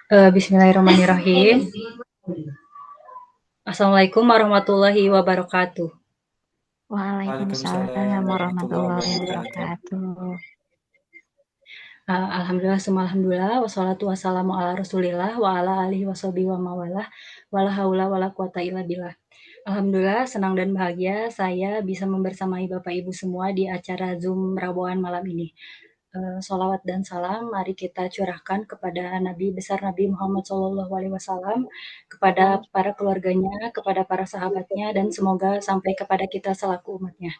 Bismillahirrahmanirrahim. Assalamualaikum warahmatullahi wabarakatuh. Waalaikumsalam Waalaikumsalam warahmatullahi warahmatullahi wabarakatuh. wabarakatuh. Alhamdulillah, summa alhamdulillah, wassalatu wassalamu ala rasulillah, wa ala alihi washabihi wa mawalah, wala haula wala quwata illa billah. Alhamdulillah, senang dan bahagia saya bisa membersamai Bapak Ibu semua di acara Zoom Raboan malam ini. Sholawat dan salam mari kita curahkan kepada Nabi besar Nabi Muhammad SAW, kepada para keluarganya, kepada para sahabatnya, dan semoga sampai kepada kita selaku umatnya.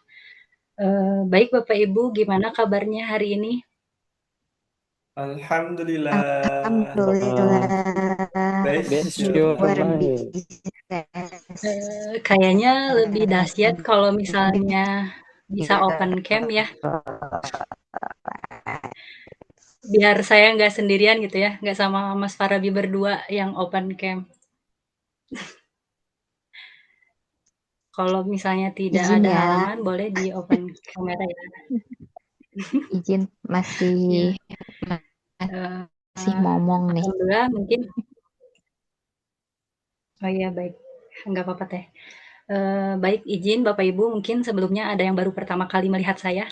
Baik Bapak Ibu, gimana kabarnya hari ini? Alhamdulillah. Alhamdulillah, luar Bismillah. biasa. Kayaknya lebih dahsyat kalau misalnya bisa open cam ya, biar saya nggak sendirian gitu ya, nggak sama Mas Farabi berdua yang open cam. Kalau misalnya tidak Izin ada ya, halangan, boleh di open kamera ya. izin masih Ya, eh, masih ngomong nih. Alhamdulillah mungkin. Oh iya baik, nggak apa-apa teh. Baik, izin Bapak Ibu, mungkin sebelumnya ada yang baru pertama kali melihat saya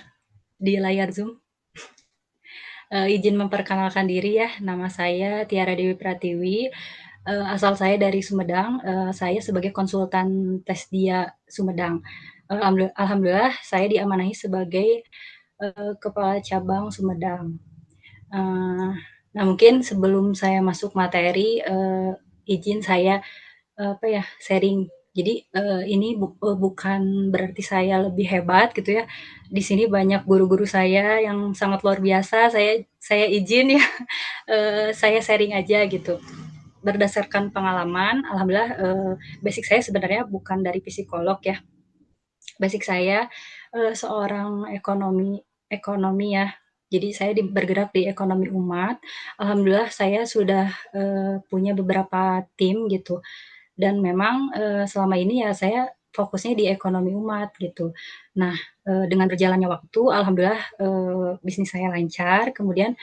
di layar Zoom. Izin memperkenalkan diri ya, nama saya Tiara Dewi Pratiwi, asal saya dari Sumedang, saya sebagai konsultan tes dia Sumedang. Alhamdulillah saya diamanahi sebagai kepala cabang Sumedang. Nah mungkin sebelum saya masuk materi, izin saya apa ya sharing. Jadi ini bukan berarti saya lebih hebat gitu ya. Di sini banyak guru-guru saya yang sangat luar biasa. Saya izin ya saya sharing aja gitu. Berdasarkan pengalaman, alhamdulillah basic saya sebenarnya bukan dari psikolog ya. Basic saya seorang ekonomi ekonomi ya. Jadi saya bergerak di ekonomi umat. Alhamdulillah saya sudah punya beberapa tim gitu dan memang selama ini ya saya fokusnya di ekonomi umat gitu. Nah, dengan berjalannya waktu, alhamdulillah bisnis saya lancar. Kemudian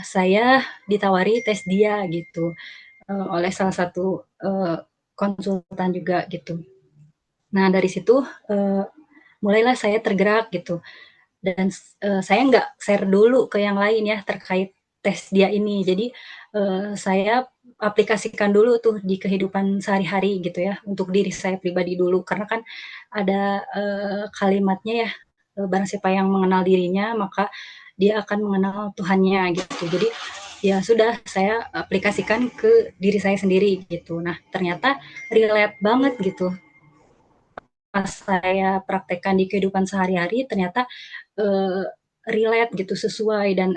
saya ditawari tes dia gitu oleh salah satu konsultan juga gitu. Nah dari situ mulailah saya tergerak gitu dan saya nggak share dulu ke yang lain ya terkait tes dia ini. Jadi saya aplikasikan dulu tuh di kehidupan sehari-hari gitu ya untuk diri saya pribadi dulu karena kan ada kalimatnya ya barang siapa yang mengenal dirinya maka dia akan mengenal Tuhannya gitu. Jadi ya sudah saya aplikasikan ke diri saya sendiri gitu. Nah ternyata relate banget gitu pas saya praktekkan di kehidupan sehari-hari ternyata uh, relate gitu sesuai dan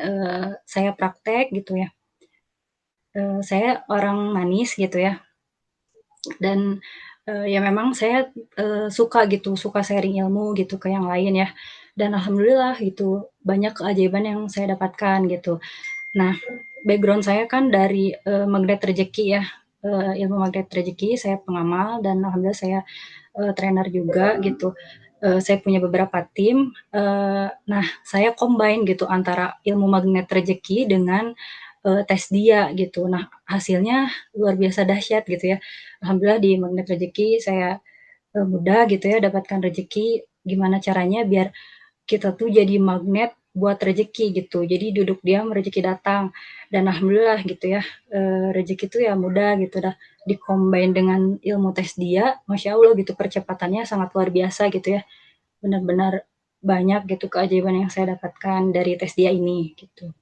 saya praktek gitu ya. Saya orang manis gitu ya dan ya memang saya suka gitu suka sharing ilmu gitu ke yang lain ya dan alhamdulillah gitu banyak keajaiban yang saya dapatkan gitu. Nah background saya kan dari magnet rezeki ya, ilmu magnet rezeki saya pengamal dan alhamdulillah saya trainer juga gitu. Saya punya beberapa tim. Nah, saya combine gitu antara ilmu magnet rezeki dengan tes dia gitu. Nah, hasilnya luar biasa dahsyat gitu ya. Alhamdulillah di magnet rezeki saya mudah gitu ya dapatkan rezeki. Gimana caranya biar kita tuh jadi magnet buat rezeki gitu. Jadi duduk diam rezeki datang. Dan alhamdulillah gitu ya, rezeki itu ya mudah gitu dah dikombin dengan ilmu tes dia, masya Allah gitu percepatannya sangat luar biasa gitu ya. Benar-benar banyak gitu keajaiban yang saya dapatkan dari tes dia ini gitu.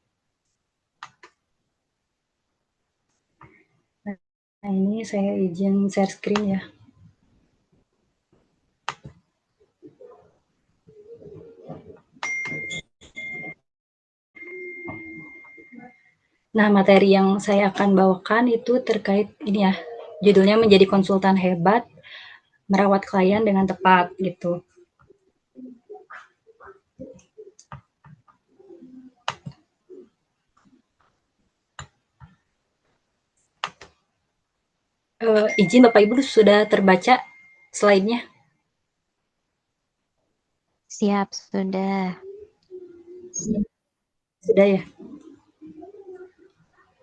Nah ini saya izin share screen ya. Nah, materi yang saya akan bawakan itu terkait ini ya, judulnya menjadi konsultan hebat, merawat klien dengan tepat gitu. Izin Bapak Ibu sudah terbaca slide-nya? Siap, sudah. Sudah ya?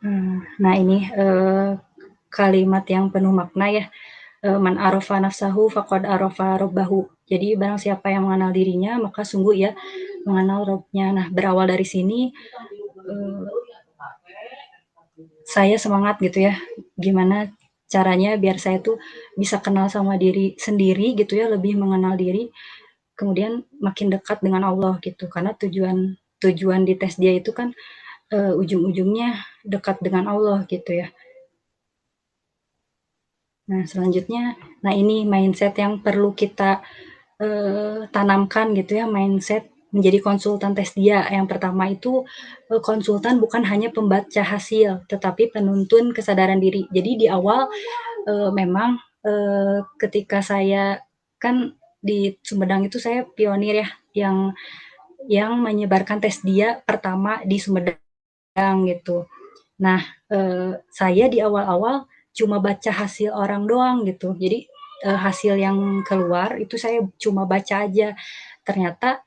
Nah ini kalimat yang penuh makna ya. Man arafa nafsahu faqad arafa rabbahu. Jadi barang siapa yang mengenal dirinya maka sungguh ya mengenal Robnya. Nah berawal dari sini saya semangat gitu ya. Gimana caranya biar saya tuh bisa kenal sama diri sendiri gitu ya, lebih mengenal diri, kemudian makin dekat dengan Allah gitu. Karena tujuan tujuan di tes dia itu kan ujung-ujungnya dekat dengan Allah gitu ya. Nah, selanjutnya, nah ini mindset yang perlu kita tanamkan gitu ya, mindset menjadi konsultan tes dia. Yang pertama itu konsultan bukan hanya pembaca hasil, tetapi penuntun kesadaran diri. Jadi di awal memang ketika saya kan di Sumedang itu saya pionir ya, yang menyebarkan tes dia pertama di Sumedang gitu. Nah, saya di awal-awal cuma baca hasil orang doang gitu. Jadi, hasil yang keluar itu saya cuma baca aja. Ternyata,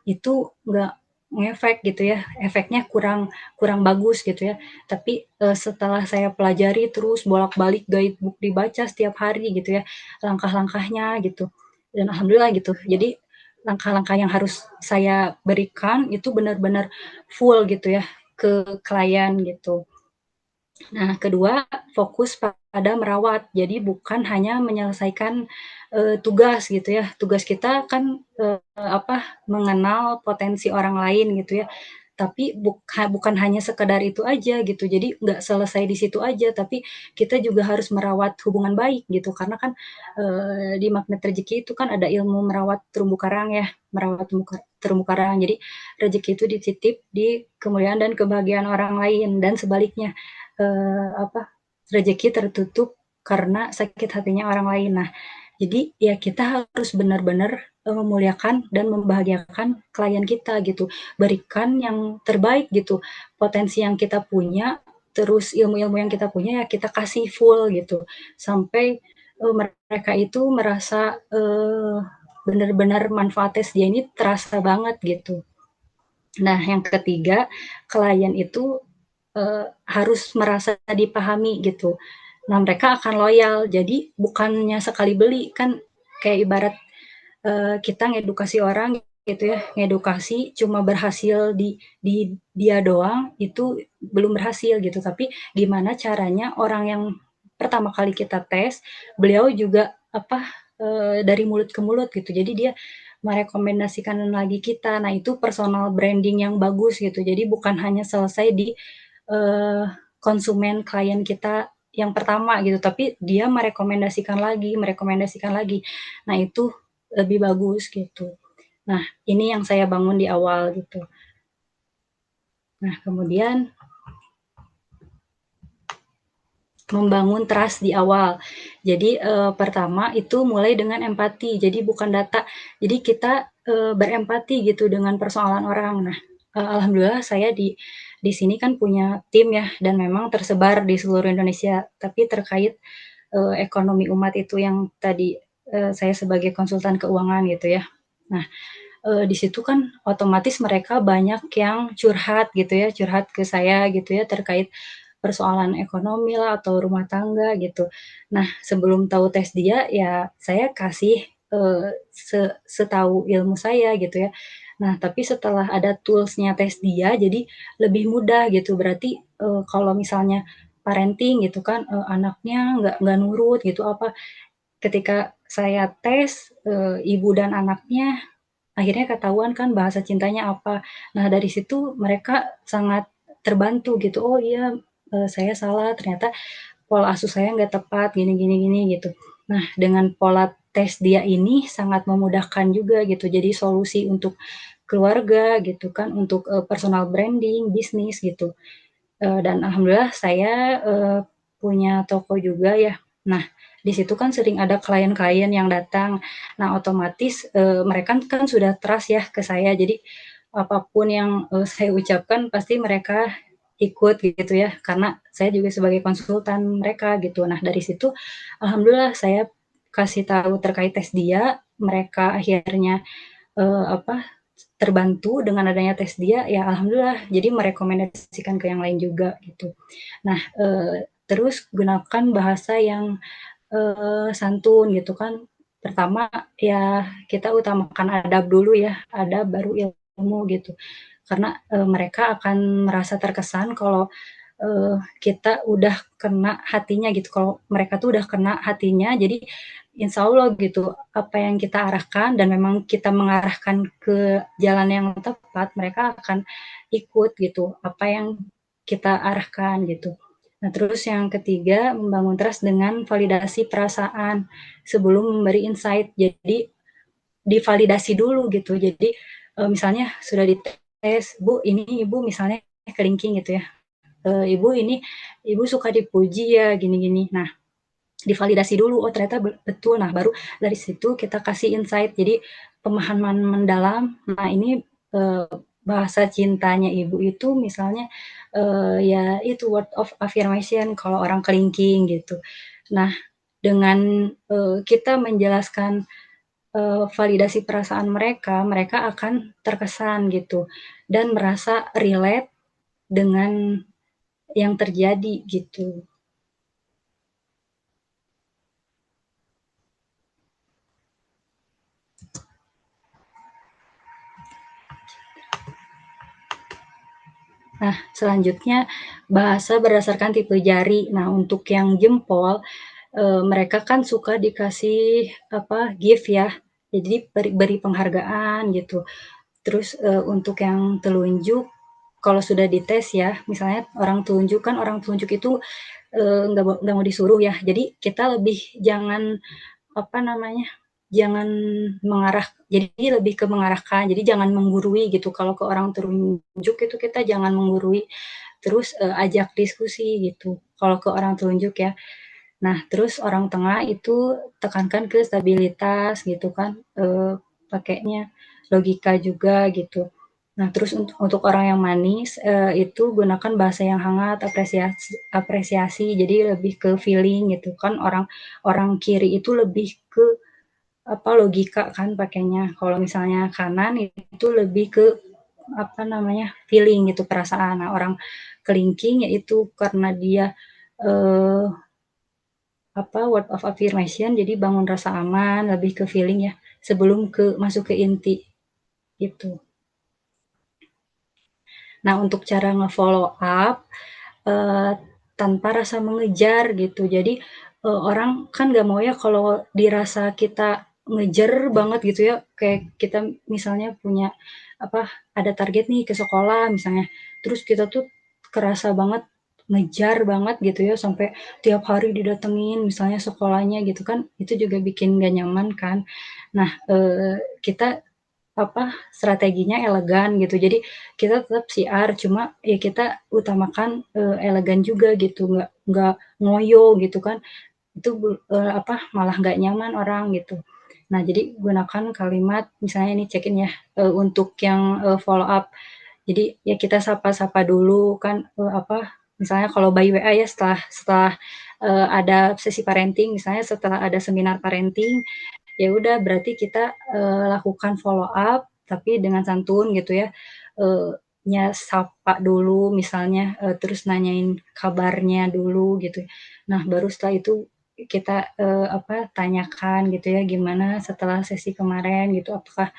itu nggak ngefek gitu ya, efeknya kurang kurang bagus gitu ya. Tapi, setelah saya pelajari terus bolak-balik guidebook dibaca setiap hari gitu ya, langkah-langkahnya gitu, dan alhamdulillah gitu. Jadi, langkah-langkah yang harus saya berikan itu benar-benar full gitu ya, ke klien gitu. Nah, kedua, fokus pada merawat. Jadi bukan hanya menyelesaikan tugas gitu ya. Tugas kita kan mengenal potensi orang lain gitu ya. Tapi bukan hanya sekedar itu aja gitu. Jadi nggak selesai di situ aja, tapi kita juga harus merawat hubungan baik gitu. Karena kan di magnet rezeki itu kan ada ilmu merawat terumbu karang ya, merawat terumbu karang. Jadi rezeki itu dititip di kemuliaan dan kebahagiaan orang lain dan sebaliknya rezeki tertutup karena sakit hatinya orang lain. Nah, jadi ya kita harus benar-benar memuliakan dan membahagiakan klien kita gitu. Berikan yang terbaik gitu. Potensi yang kita punya, terus ilmu-ilmu yang kita punya ya kita kasih full gitu. Sampai mereka itu merasa benar-benar manfaatnya dia ini terasa banget gitu. Nah, yang ketiga, klien itu harus merasa dipahami gitu. Nah, mereka akan loyal. Jadi bukannya sekali beli kan kayak ibarat kita ngedukasi orang gitu ya, ngedukasi cuma berhasil di dia doang itu belum berhasil gitu. Tapi gimana caranya orang yang pertama kali kita tes, beliau juga dari mulut ke mulut gitu. Jadi dia merekomendasikan lagi kita. Nah, itu personal branding yang bagus gitu. Jadi bukan hanya selesai di konsumen klien kita yang pertama gitu, tapi dia merekomendasikan lagi. Nah, itu lebih bagus gitu. Nah, ini yang saya bangun di awal gitu. Nah, kemudian membangun trust di awal. Jadi pertama itu mulai dengan empati. Jadi bukan data. Jadi kita berempati gitu dengan persoalan orang. Nah, alhamdulillah saya di sini kan punya tim ya dan memang tersebar di seluruh Indonesia. Tapi terkait ekonomi umat itu yang tadi saya sebagai konsultan keuangan gitu ya. Nah, di situ kan otomatis mereka banyak yang curhat gitu ya, curhat ke saya gitu ya terkait persoalan ekonomi lah atau rumah tangga gitu. Nah, sebelum tahu tes dia ya saya kasih setahu ilmu saya gitu ya. Nah, tapi setelah ada toolsnya tes dia jadi lebih mudah gitu. Berarti kalau misalnya parenting gitu kan anaknya nggak nurut gitu apa ketika saya tes ibu dan anaknya akhirnya ketahuan kan bahasa cintanya apa. Nah, dari situ mereka sangat terbantu gitu. Oh iya, saya salah, ternyata pola asuh saya nggak tepat, gini gini gini gitu. Nah, dengan pola tes dia ini sangat memudahkan juga gitu. Jadi solusi untuk keluarga gitu kan, untuk personal branding, bisnis gitu. Dan alhamdulillah saya punya toko juga ya. Nah, di situ kan sering ada klien-klien yang datang. Nah, otomatis mereka kan sudah trust ya ke saya. Jadi apapun yang saya ucapkan pasti mereka ikut gitu ya. Karena saya juga sebagai konsultan mereka gitu. Nah, dari situ alhamdulillah saya kasih tahu terkait tes dia, mereka akhirnya eh, apa terbantu dengan adanya tes dia, ya alhamdulillah jadi merekomendasikan ke yang lain juga gitu. Nah, terus gunakan bahasa yang, santun gitu kan. Pertama ya kita utamakan adab dulu ya, adab baru ilmu gitu. Karena, mereka akan merasa terkesan kalau, kita udah kena hatinya gitu, kalau mereka tuh udah kena hatinya, jadi insya Allah gitu, apa yang kita arahkan dan memang kita mengarahkan ke jalan yang tepat, mereka akan ikut gitu, apa yang kita arahkan gitu. Nah, terus yang ketiga, membangun trust dengan validasi perasaan sebelum memberi insight. Jadi divalidasi dulu gitu. Jadi misalnya sudah dites, Bu, ini Ibu misalnya kelingking gitu ya. Ibu ini Ibu suka dipuji ya gini-gini. Nah, divalidasi dulu, oh ternyata betul. Nah, baru dari situ kita kasih insight. Jadi pemahaman mendalam. Nah, ini bahasa cintanya Ibu itu misalnya ya itu word of affirmation kalau orang kelingking gitu. Nah, dengan kita menjelaskan validasi perasaan mereka, mereka akan terkesan gitu dan merasa relate dengan yang terjadi gitu. Nah, selanjutnya bahasa berdasarkan tipe jari. Nah, untuk yang jempol, mereka kan suka dikasih apa gift ya, jadi beri penghargaan gitu. Terus untuk yang telunjuk, kalau sudah dites ya, misalnya orang telunjuk itu nggak mau disuruh ya. Jadi kita lebih jangan apa namanya, jangan mengarah, jadi lebih ke mengarahkan, jadi jangan menggurui gitu. Kalau ke orang telunjuk itu kita jangan menggurui, terus ajak diskusi gitu. Kalau ke orang telunjuk ya. Nah, terus orang tengah itu tekankan ke stabilitas gitu kan, pakainya logika juga gitu. Nah, terus untuk orang yang manis, itu gunakan bahasa yang hangat, apresiasi apresiasi, jadi lebih ke feeling gitu kan. Orang orang kiri itu lebih ke apa, logika kan pakainya. Kalau misalnya kanan itu lebih ke apa namanya, feeling gitu, perasaan. Nah, orang kelingking yaitu karena dia eh, apa word of affirmation, jadi bangun rasa aman, lebih ke feeling ya, sebelum masuk ke inti gitu. Nah, untuk cara nge-follow up eh, tanpa rasa mengejar gitu. Jadi orang kan nggak mau ya kalau dirasa kita ngejar banget gitu ya, kayak kita misalnya punya apa, ada target nih ke sekolah misalnya, terus kita tuh kerasa banget ngejar banget gitu ya sampai tiap hari didatengin misalnya sekolahnya gitu kan, itu juga bikin gak nyaman kan. Nah, kita apa, strateginya elegan gitu. Jadi kita tetap siar, cuma ya kita utamakan elegan juga gitu, nggak ngoyo gitu kan. Itu apa, malah nggak nyaman orang gitu. Nah, jadi gunakan kalimat misalnya ini check-in ya, untuk yang follow up. Jadi ya kita sapa-sapa dulu kan, apa, misalnya kalau by WA ya setelah setelah ada sesi parenting, misalnya setelah ada seminar parenting, ya udah berarti kita lakukan follow up tapi dengan santun gitu ya, sapa dulu misalnya, terus nanyain kabarnya dulu gitu. Nah, baru setelah itu kita apa, tanyakan gitu ya gimana setelah sesi kemarin gitu, apakah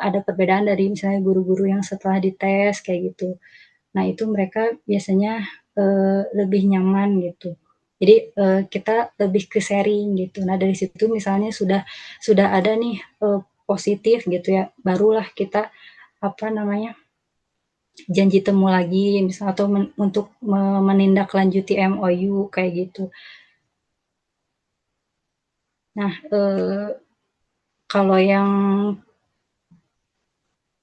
ada perbedaan dari misalnya guru-guru yang setelah dites kayak gitu. Nah, itu mereka biasanya lebih nyaman gitu. Jadi kita lebih ke sharing gitu. Nah, dari situ misalnya sudah ada nih positif gitu ya, barulah kita apa namanya, janji temu lagi misal atau untuk menindaklanjuti MOU kayak gitu. Nah, kalau yang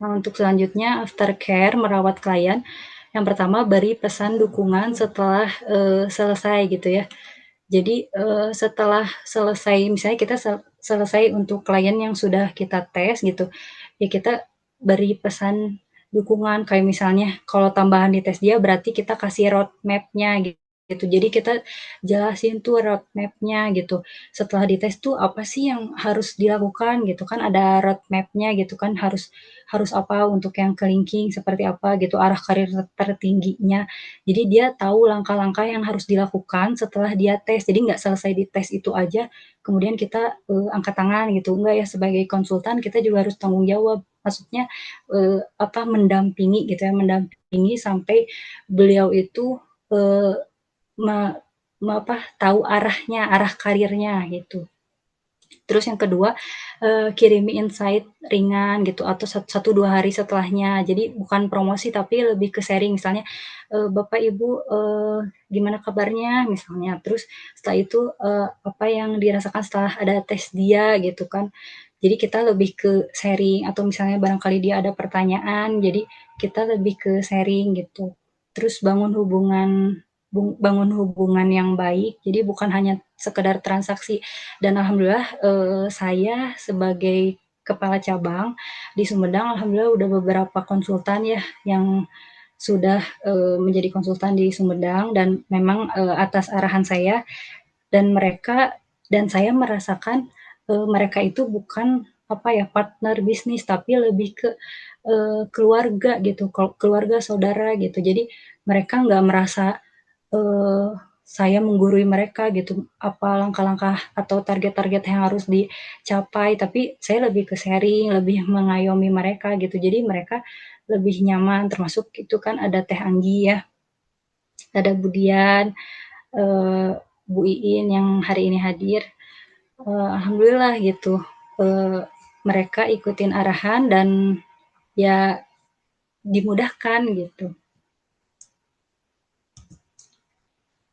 untuk selanjutnya aftercare merawat klien, yang pertama beri pesan dukungan setelah selesai gitu ya. Jadi setelah selesai misalnya kita selesai untuk klien yang sudah kita tes gitu, ya kita beri pesan dukungan kayak misalnya kalau tambahan di tes dia berarti kita kasih roadmap-nya gitu. gitu. Jadi kita jelasin tuh roadmap-nya gitu. Setelah dites tuh apa sih yang harus dilakukan gitu kan, ada roadmap-nya gitu kan, harus harus apa untuk yang ke linking seperti apa gitu, arah karir tertingginya. Jadi dia tahu langkah-langkah yang harus dilakukan setelah dia tes. Jadi nggak selesai di tes itu aja, kemudian kita angkat tangan gitu. Enggak ya, sebagai konsultan kita juga harus tanggung jawab. Maksudnya apa mendampingi gitu ya, mendampingi sampai beliau itu eh, me, apa tahu arahnya, arah karirnya gitu. Terus yang kedua, kirimi insight ringan gitu atau satu dua hari setelahnya. Jadi bukan promosi tapi lebih ke sharing misalnya, Bapak Ibu gimana kabarnya misalnya. Terus setelah itu apa yang dirasakan setelah ada tes dia gitu kan. Jadi kita lebih ke sharing atau misalnya barangkali dia ada pertanyaan, jadi kita lebih ke sharing gitu. Terus bangun hubungan yang baik, jadi bukan hanya sekedar transaksi. Dan alhamdulillah saya sebagai kepala cabang di Sumedang, alhamdulillah udah beberapa konsultan ya yang sudah menjadi konsultan di Sumedang dan memang atas arahan saya dan mereka dan saya merasakan mereka itu bukan apa ya partner bisnis tapi lebih ke keluarga gitu, keluarga saudara gitu. Jadi mereka nggak merasa eh, saya menggurui mereka gitu, apa langkah-langkah atau target-target yang harus dicapai, tapi saya lebih ke sharing, lebih mengayomi mereka gitu. Jadi mereka lebih nyaman, termasuk itu kan ada Teh Anggi ya, ada Budian, eh, Bu Iin yang hari ini hadir. Alhamdulillah gitu. Eh, Mereka ikutin arahan dan ya dimudahkan gitu.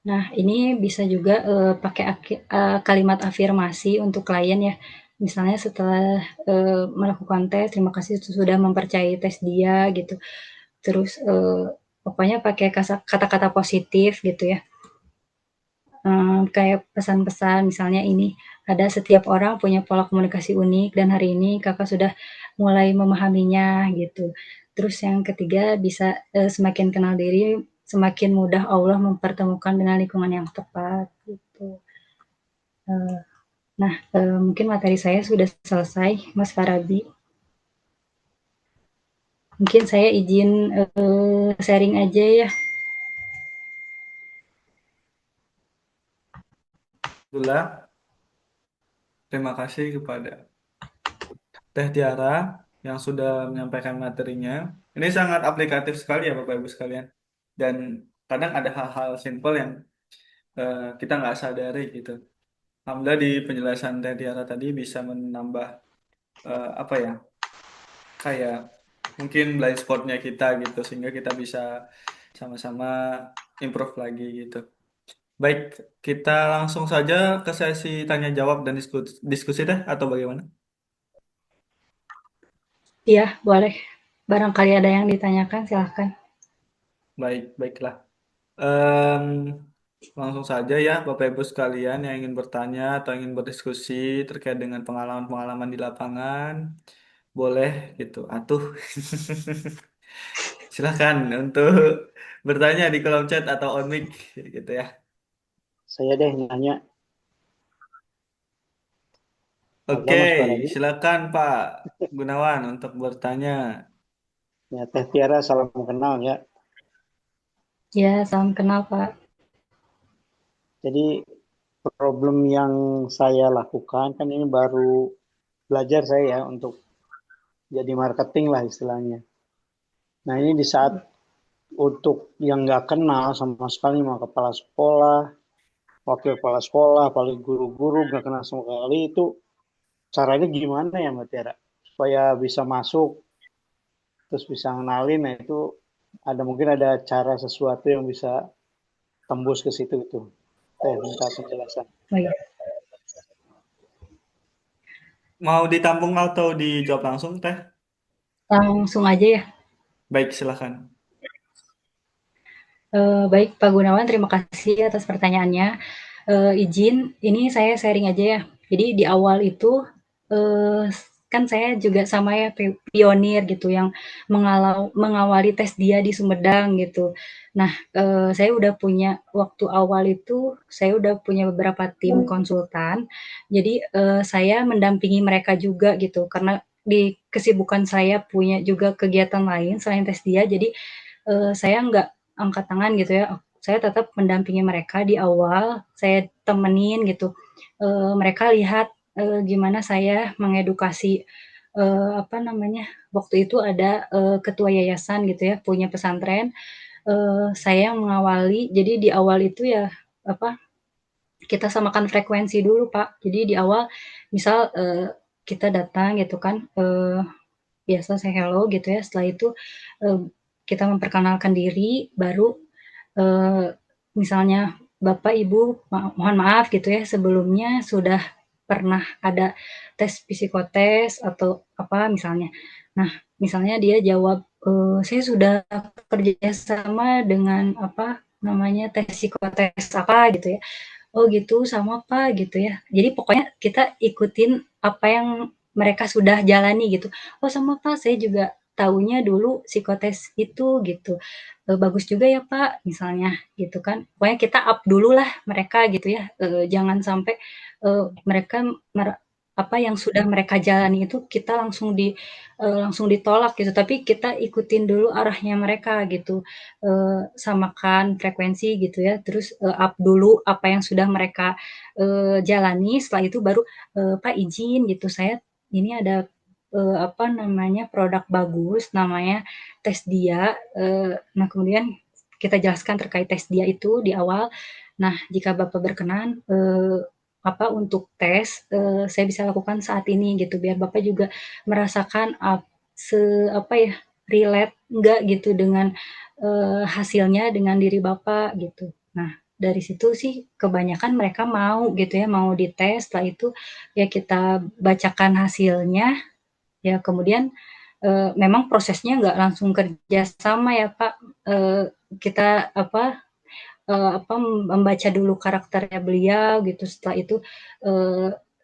Nah, ini bisa juga pakai kalimat afirmasi untuk klien ya. Misalnya setelah melakukan tes, terima kasih sudah mempercayai tes dia gitu. Terus pokoknya pakai kata-kata positif gitu ya. Kayak pesan-pesan misalnya ini ada setiap orang punya pola komunikasi unik dan hari ini kakak sudah mulai memahaminya gitu. Terus yang ketiga bisa semakin kenal diri, semakin mudah Allah mempertemukan dengan lingkungan yang tepat gitu. Nah, mungkin materi saya sudah selesai, Mas Farabi. Mungkin saya izin sharing aja ya. Itulah, terima kasih kepada Teh Tiara yang sudah menyampaikan materinya. Ini sangat aplikatif sekali ya Bapak Ibu sekalian. Dan kadang ada hal-hal simpel yang kita nggak sadari gitu. Alhamdulillah di penjelasan Teh Tiara tadi bisa menambah apa ya, kayak mungkin blind spotnya kita gitu, sehingga kita bisa sama-sama improve lagi gitu. Baik, kita langsung saja ke sesi tanya jawab dan diskusi deh, atau bagaimana? Iya, boleh. Barangkali ada yang ditanyakan, silahkan. Baik, baiklah. Em, Langsung saja ya, Bapak Ibu sekalian yang ingin bertanya atau ingin berdiskusi terkait dengan pengalaman-pengalaman di lapangan, boleh gitu. Atuh, silahkan untuk bertanya di kolom chat atau on mic gitu ya. Saya deh nanya. Halo Oke, Mas Farabi. silakan Pak Gunawan untuk bertanya. Ya, Teh Tiara, salam kenal ya. Ya, salam kenal Pak. Jadi problem yang saya lakukan kan ini baru belajar saya ya untuk jadi marketing lah istilahnya. Nah ini di saat untuk yang nggak kenal sama sekali sama kepala sekolah, wakil kepala sekolah, apalagi guru-guru nggak kenal sama sekali itu caranya gimana ya Mbak Tiara? Supaya bisa masuk terus bisa ngenalin, nah itu ada mungkin ada cara sesuatu yang bisa tembus ke situ itu. Minta penjelasan. Oh iya, Mau ditampung atau dijawab langsung, Teh? langsung aja ya. Baik, silakan. Baik Pak Gunawan, terima kasih atas pertanyaannya. Izin, ini saya sharing aja ya. Jadi di awal itu, kan saya juga sama ya pionir gitu yang mengawali tes dia di Sumedang gitu. Nah, saya udah punya waktu awal itu saya udah punya beberapa tim konsultan. Jadi saya mendampingi mereka juga gitu karena di kesibukan saya punya juga kegiatan lain selain tes dia. Jadi saya nggak angkat tangan gitu ya. Saya tetap mendampingi mereka di awal, saya temenin gitu. Mereka lihat gimana saya mengedukasi apa namanya, waktu itu ada ketua yayasan gitu ya, punya pesantren, saya yang mengawali. Jadi di awal itu ya apa, kita samakan frekuensi dulu Pak. Jadi di awal misal kita datang gitu kan, biasa saya hello gitu ya. Setelah itu kita memperkenalkan diri, baru misalnya Bapak Ibu mohon maaf gitu ya sebelumnya sudah pernah ada tes psikotes atau apa misalnya. Nah, misalnya dia jawab saya sudah kerja sama dengan apa namanya tes psikotes apa gitu ya. Oh gitu, sama Pak gitu ya. Jadi pokoknya kita ikutin apa yang mereka sudah jalani gitu. Oh sama Pak, saya juga tahunya dulu psikotes itu gitu. Bagus juga ya Pak, misalnya gitu kan. Pokoknya kita up dulu lah mereka gitu ya. Jangan sampai mereka apa yang sudah mereka jalani itu kita langsung ditolak gitu. Tapi kita ikutin dulu arahnya mereka gitu. Samakan frekuensi gitu ya. Terus up dulu apa yang sudah mereka jalani. Setelah itu baru Pak izin gitu. Saya ini ada apa namanya produk bagus namanya tes dia. Nah kemudian kita jelaskan terkait tes dia itu di awal. Nah jika Bapak berkenan apa untuk tes saya bisa lakukan saat ini gitu biar Bapak juga merasakan apa ya relate enggak gitu dengan hasilnya dengan diri Bapak gitu. Nah dari situ sih kebanyakan mereka mau gitu ya mau dites setelah itu ya kita bacakan hasilnya. Ya, kemudian memang prosesnya nggak langsung kerja sama ya Pak. Kita apa membaca dulu karakternya beliau gitu. Setelah itu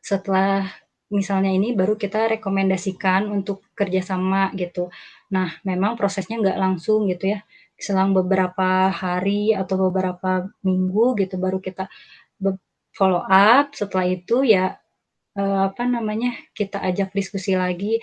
setelah misalnya ini baru kita rekomendasikan untuk kerjasama gitu. Nah, memang prosesnya nggak langsung gitu ya. Selang beberapa hari atau beberapa minggu gitu baru kita follow up. Setelah itu ya apa namanya kita ajak diskusi lagi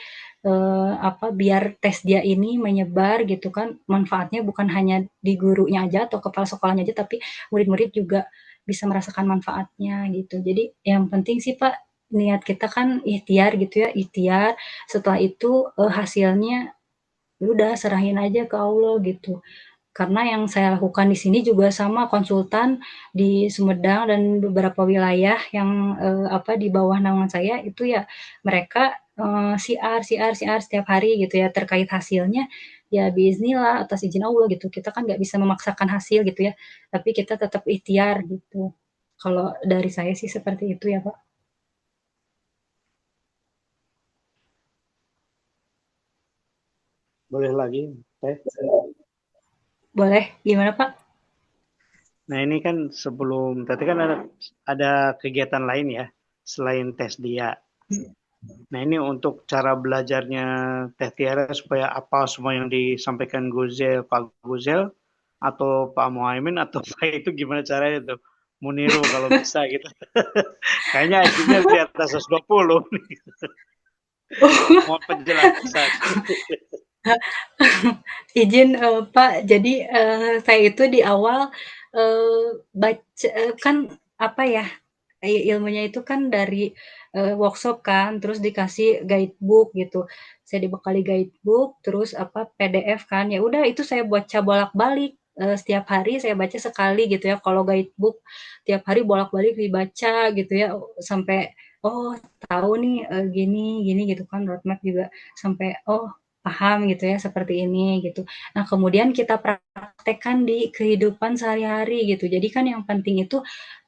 apa biar tes dia ini menyebar gitu kan manfaatnya bukan hanya di gurunya aja atau kepala sekolahnya aja tapi murid-murid juga bisa merasakan manfaatnya gitu. Jadi yang penting sih Pak niat kita kan ikhtiar gitu ya ikhtiar setelah itu hasilnya udah serahin aja ke Allah gitu. Karena yang saya lakukan di sini juga sama konsultan di Sumedang dan beberapa wilayah yang apa di bawah naungan saya itu ya mereka siar setiap hari gitu ya terkait hasilnya ya biiznillah atas izin Allah gitu. Kita kan nggak bisa memaksakan hasil gitu ya, tapi kita tetap ikhtiar gitu. Kalau dari saya sih seperti itu ya Pak. Boleh lagi, Teh? Boleh, gimana Pak? Nah ini kan sebelum tadi kan ada kegiatan lain ya selain tes dia. Nah ini untuk cara belajarnya Teh Tiara supaya apa semua yang disampaikan Pak Guzel atau Pak Muhaimin atau Pak itu gimana caranya tuh? Mau niru kalau bisa gitu. Kayaknya IQ-nya di atas 120 nih. Mau penjelasan. Izin Pak, jadi saya itu di awal baca kan apa ya ilmunya itu kan dari workshop kan, terus dikasih guidebook gitu. Saya dibekali guidebook, terus apa PDF kan. Ya udah itu saya baca bolak-balik. Setiap hari saya baca sekali gitu ya. Kalau guidebook tiap hari bolak-balik dibaca gitu ya sampai oh tahu nih gini gini gitu kan roadmap juga sampai oh paham gitu ya seperti ini gitu. Nah kemudian kita praktekkan di kehidupan sehari-hari gitu. Jadi kan yang penting itu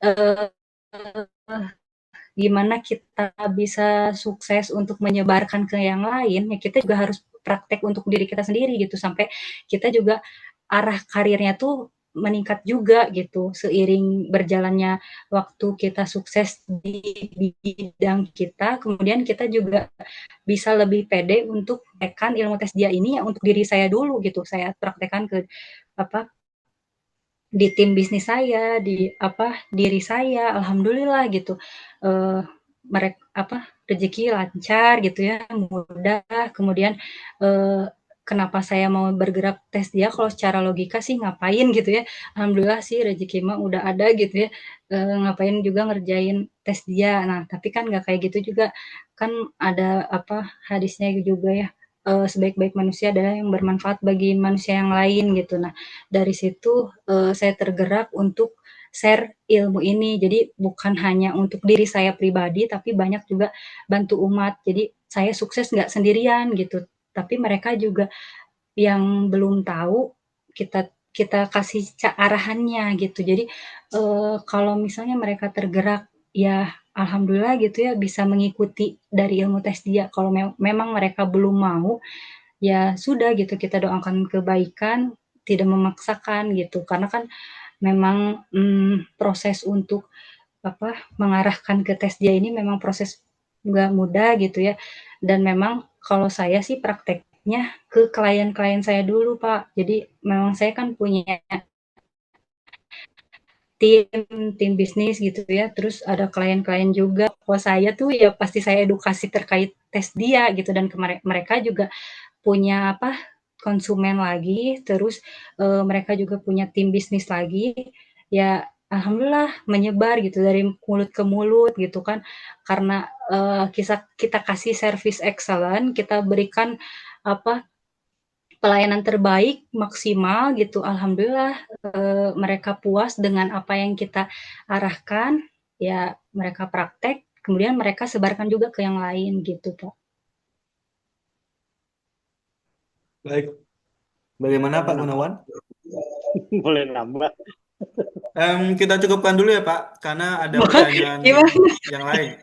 eh, gimana kita bisa sukses untuk menyebarkan ke yang lain, ya kita juga harus praktek untuk diri kita sendiri gitu sampai kita juga arah karirnya tuh meningkat juga gitu seiring berjalannya waktu kita sukses di bidang kita, kemudian kita juga bisa lebih pede untuk praktekkan ilmu tes dia ini ya untuk diri saya dulu gitu. Saya praktekkan ke apa di tim bisnis saya, di apa diri saya, alhamdulillah gitu. Mereka apa rezeki lancar gitu ya, mudah. Kemudian kenapa saya mau bergerak tes dia kalau secara logika sih ngapain gitu ya. Alhamdulillah sih rezeki mah udah ada gitu ya. Ngapain juga ngerjain tes dia. Nah, tapi kan nggak kayak gitu juga. Kan ada apa hadisnya juga ya. Sebaik-baik manusia adalah yang bermanfaat bagi manusia yang lain gitu. Nah, dari situ saya tergerak untuk share ilmu ini. Jadi bukan hanya untuk diri saya pribadi, tapi banyak juga bantu umat. Jadi saya sukses nggak sendirian gitu. Tapi mereka juga yang belum tahu kita kita kasih arahannya gitu. Jadi kalau misalnya mereka tergerak, ya alhamdulillah gitu ya bisa mengikuti dari ilmu tes dia. Kalau memang mereka belum mau, ya sudah gitu kita doakan kebaikan, tidak memaksakan gitu. Karena kan memang proses untuk apa mengarahkan ke tes dia ini memang proses nggak mudah gitu ya. Dan memang kalau saya sih prakteknya ke klien-klien saya dulu Pak. Jadi memang saya kan punya tim tim bisnis gitu ya. Terus ada klien-klien juga. Kalau saya tuh ya pasti saya edukasi terkait tes dia gitu dan mereka juga punya apa konsumen lagi, terus mereka juga punya tim bisnis lagi, ya alhamdulillah menyebar gitu dari mulut ke mulut gitu kan, karena kita kasih service excellent, kita berikan apa pelayanan terbaik maksimal gitu, alhamdulillah mereka puas dengan apa yang kita arahkan, ya mereka praktek, kemudian mereka sebarkan juga ke yang lain gitu Pak. Baik. Bagaimana Pak Gunawan? Boleh nambah. Kita cukupkan dulu ya Pak, karena ada pertanyaan Gimana? yang lain.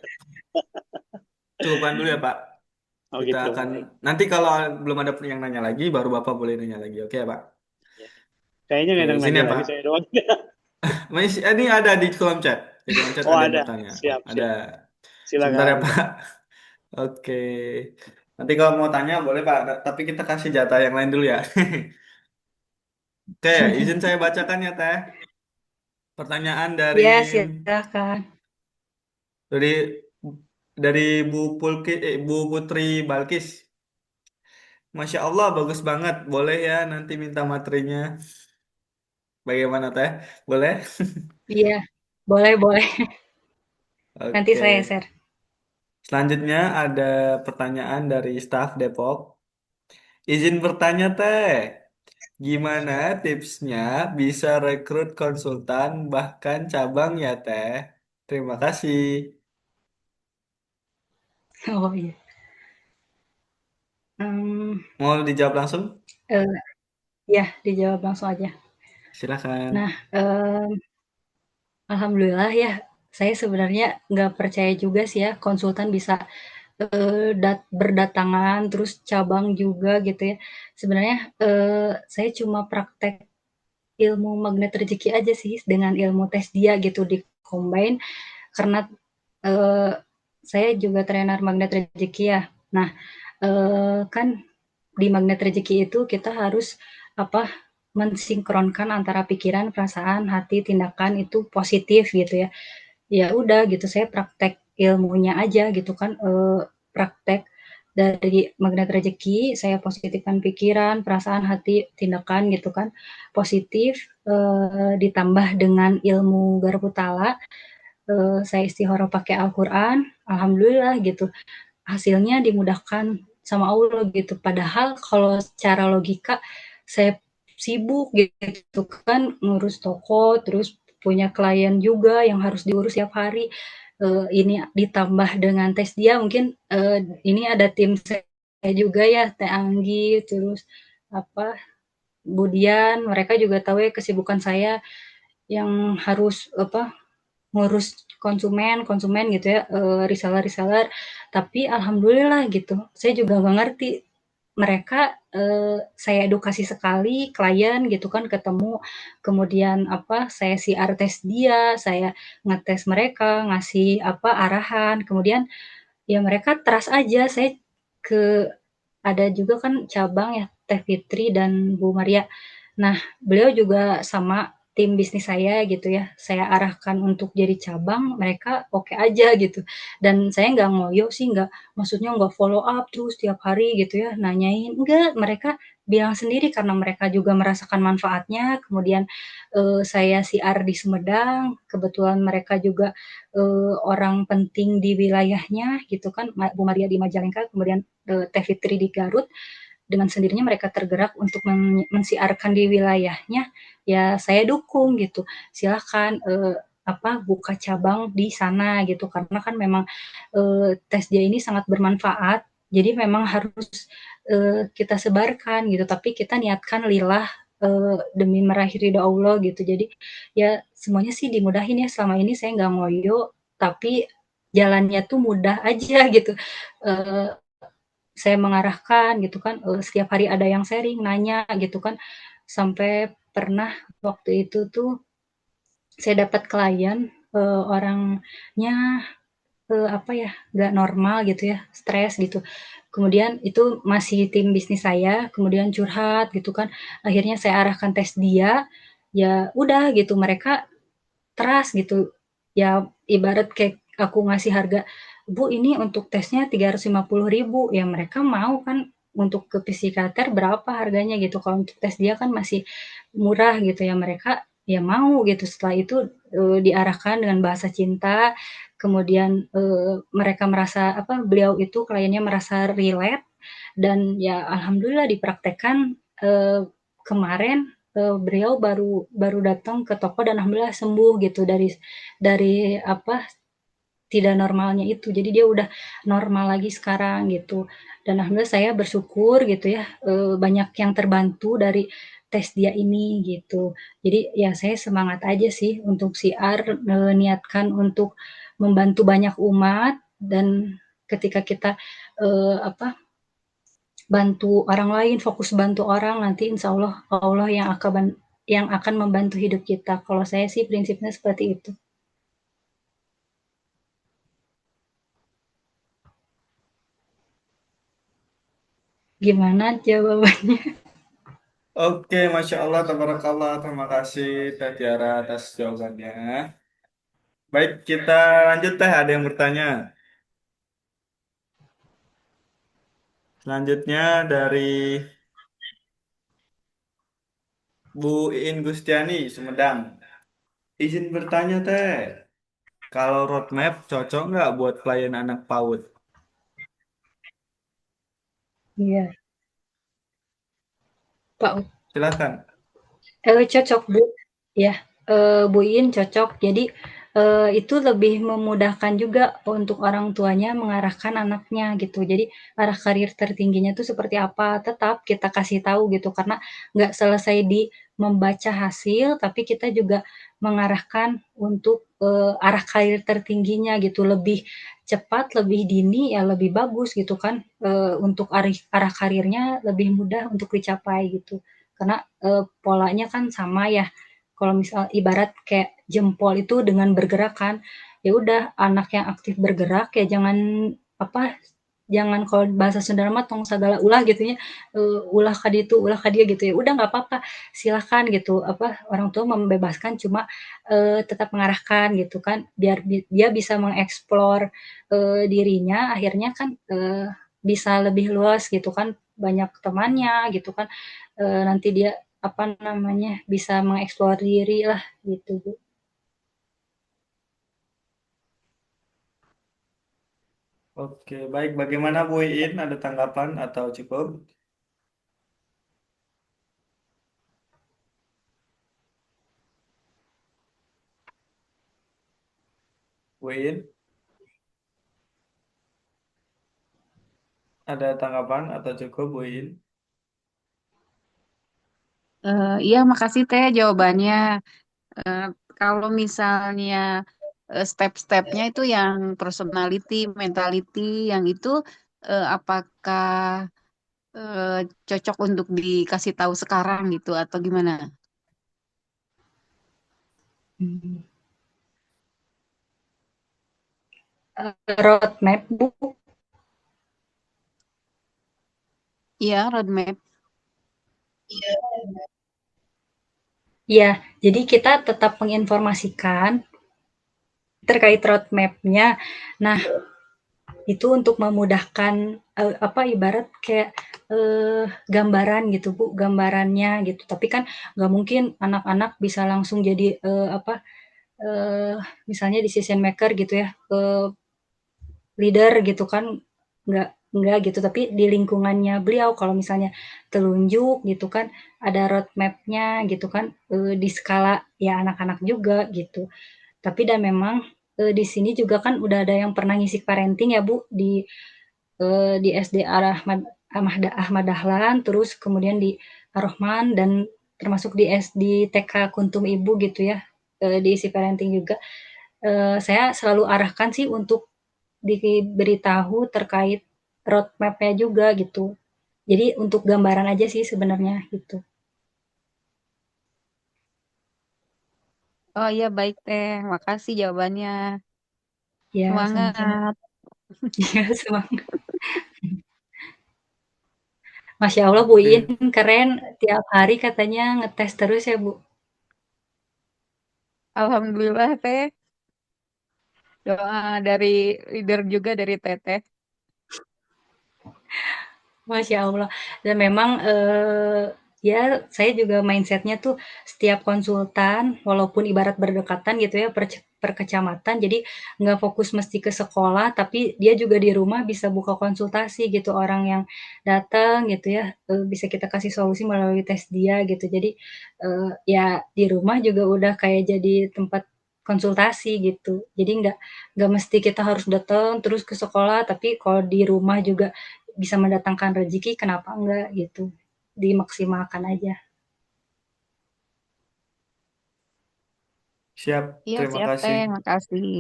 Cukupkan dulu ya Pak. Oh Kita gitu. akan nanti kalau belum ada yang nanya lagi, baru Bapak boleh nanya lagi. Oke ya Pak? Kayaknya Oke, nggak ada yang izin nanya ya lagi, Pak. saya doang. Masih, ini ada di kolom chat. Di kolom chat Oh ada yang ada. bertanya. Siap, Ada. siap. Sebentar ya Silakan. Pak. Oke. Nanti kalau mau tanya boleh Pak, tapi kita kasih jatah yang lain dulu ya. Oke, izin saya bacakan ya Teh. Pertanyaan Ya silakan. dari dari Bu Putri Balkis. Masya Allah, bagus banget. Boleh ya nanti minta materinya. Bagaimana Teh? Boleh? Iya, boleh boleh. Nanti Oke. saya share. Selanjutnya ada pertanyaan dari staf Depok. Izin bertanya Teh, gimana tipsnya bisa rekrut konsultan bahkan cabang ya Teh? Terima kasih. Oh iya. Hmm, Mau dijawab langsung? eh, ya dijawab langsung aja. Silakan. Nah, alhamdulillah ya. Saya sebenarnya nggak percaya juga sih ya konsultan bisa berdatangan terus cabang juga gitu ya. Sebenarnya saya cuma praktek ilmu magnet rezeki aja sih dengan ilmu tes dia gitu di combine karena eh, saya juga trainer magnet rezeki ya. Nah, kan di magnet rezeki itu kita harus apa mensinkronkan antara pikiran, perasaan, hati, tindakan itu positif gitu ya. Ya udah gitu saya praktek ilmunya aja gitu kan praktek dari magnet rezeki saya positifkan pikiran, perasaan, hati, tindakan gitu kan positif ditambah dengan ilmu Garputala saya istihoroh pakai Al-Quran, alhamdulillah gitu hasilnya dimudahkan sama Allah gitu. Padahal kalau secara logika saya sibuk gitu kan ngurus toko, terus punya klien juga yang harus diurus tiap hari. Ini ditambah dengan tes dia mungkin ini ada tim saya juga ya Teh Anggi terus apa Budian mereka juga tahu ya kesibukan saya yang harus apa ngurus konsumen gitu ya reseller-reseller tapi alhamdulillah gitu saya juga nggak ngerti mereka saya edukasi sekali klien gitu kan ketemu, kemudian apa saya siar tes dia, saya ngetes mereka, ngasih apa arahan, kemudian ya mereka trust aja. Saya ke ada juga kan cabang ya Teh Fitri dan Bu Maria. Nah, beliau juga sama tim bisnis saya gitu ya. Saya arahkan untuk jadi cabang, mereka oke aja gitu. Dan saya nggak ngoyo sih, nggak maksudnya nggak follow up terus tiap hari gitu ya, nanyain. Enggak, mereka bilang sendiri karena mereka juga merasakan manfaatnya. Kemudian saya siar di Sumedang, kebetulan mereka juga orang penting di wilayahnya gitu kan, Bu Maria di Majalengka, kemudian Teh Fitri di Garut, dengan sendirinya mereka tergerak untuk mensiarkan di wilayahnya, ya saya dukung gitu. Silahkan apa buka cabang di sana gitu karena kan memang tes dia ini sangat bermanfaat. Jadi memang harus kita sebarkan gitu, tapi kita niatkan lillah demi meraih ridho Allah gitu. Jadi ya semuanya sih dimudahin ya. Selama ini saya nggak ngoyo, tapi jalannya tuh mudah aja gitu. Eh, saya mengarahkan gitu kan, setiap hari ada yang sharing, nanya gitu kan, sampai pernah waktu itu tuh saya dapat klien, orangnya, apa ya, nggak normal gitu ya, stres gitu. Kemudian itu masih tim bisnis saya, kemudian curhat gitu kan, akhirnya saya arahkan tes dia, ya udah gitu mereka trust gitu. Ya ibarat kayak aku ngasih harga, Bu ini untuk tesnya 350.000, ya mereka mau kan untuk ke psikiater berapa harganya gitu. Kalau untuk tes dia kan masih murah gitu ya mereka ya mau gitu. Setelah itu diarahkan dengan bahasa cinta, kemudian mereka merasa apa beliau itu kliennya merasa relate dan ya alhamdulillah dipraktekkan kemarin beliau baru baru datang ke toko dan alhamdulillah sembuh gitu dari apa tidak normalnya itu. Jadi dia udah normal lagi sekarang gitu. Dan alhamdulillah saya bersyukur gitu ya banyak yang terbantu dari tes dia ini gitu. Jadi ya saya semangat aja sih untuk siar niatkan untuk membantu banyak umat dan ketika kita apa bantu orang lain, fokus bantu orang, nanti insya Allah Allah yang akan membantu hidup kita. Kalau saya sih prinsipnya seperti itu. Gimana jawabannya? Oke, Masya Allah, tabarakallah. Terima kasih Teh Tiara atas jawabannya. Baik, kita lanjut Teh. Ada yang bertanya. Selanjutnya dari Bu Iin Gustiani, Sumedang. Izin bertanya Teh, kalau roadmap cocok nggak buat klien anak PAUD? Iya, Pak. Silakan. Cocok Bu, ya, Bu Iin cocok. Jadi, itu lebih memudahkan juga untuk orang tuanya mengarahkan anaknya gitu. Jadi arah karir tertingginya itu seperti apa, tetap kita kasih tahu gitu, karena nggak selesai di membaca hasil, tapi kita juga mengarahkan untuk, arah karir tertingginya gitu, lebih cepat, lebih dini, ya lebih bagus gitu kan, untuk arah karirnya lebih mudah untuk dicapai gitu. Karena polanya kan sama ya. Kalau misal ibarat kayak jempol itu dengan bergerak kan, ya udah anak yang aktif bergerak ya jangan apa jangan kalau bahasa Sunda mah tong sagala ulah gitu ya ulah ka ditu ulah ka dia gitu ya udah nggak apa-apa silahkan gitu apa orang tua membebaskan cuma tetap mengarahkan gitu kan biar dia bisa mengeksplor dirinya akhirnya kan bisa lebih luas gitu kan banyak temannya gitu kan nanti dia apa namanya bisa mengeksplor diri lah gitu Bu. Oke, baik. Bagaimana Bu Iin? Ada tanggapan atau cukup? Bu Iin, ada tanggapan atau cukup Bu Iin? Iya, makasih Teh jawabannya. Eh, Kalau misalnya step-stepnya itu yang personality, mentality, yang itu apakah cocok untuk dikasih tahu sekarang gitu atau gimana? Hmm. Roadmap Bu. Iya, roadmap. Ya, jadi kita tetap menginformasikan terkait roadmap-nya. Nah, itu untuk memudahkan apa ibarat kayak gambaran gitu Bu, gambarannya gitu. Tapi kan nggak mungkin anak-anak bisa langsung jadi apa misalnya decision maker gitu ya, leader gitu kan, nggak gitu. Tapi di lingkungannya beliau kalau misalnya telunjuk gitu kan, ada roadmap-nya gitu kan, di skala ya anak-anak juga gitu. Tapi dan memang di sini juga kan udah ada yang pernah ngisi parenting ya Bu di SD Ahmad Dahlan, terus kemudian di Ar-Rahman dan termasuk di TK Kuntum Ibu gitu ya, diisi parenting juga. Saya selalu arahkan sih untuk diberitahu terkait roadmap-nya juga gitu. Jadi untuk gambaran aja sih sebenarnya gitu. Oh iya baik Teh, makasih jawabannya. Ya, sama-sama. Semangat. Ya, semangat. Masya Allah Bu Oke. In, keren. Tiap hari katanya ngetes terus ya Bu. Alhamdulillah Teh. Doa dari leader juga dari Teteh. Masya Allah. Dan memang ya saya juga mindsetnya tuh setiap konsultan, walaupun ibarat berdekatan gitu ya per kecamatan, jadi nggak fokus mesti ke sekolah, tapi dia juga di rumah bisa buka konsultasi gitu orang yang datang gitu ya, bisa kita kasih solusi melalui tes dia gitu. Jadi ya di rumah juga udah kayak jadi tempat konsultasi gitu. Jadi nggak mesti kita harus datang terus ke sekolah, tapi kalau di rumah juga bisa mendatangkan rezeki kenapa enggak gitu dimaksimalkan aja. Siap, Iya terima Siap kasih. Teh, makasih.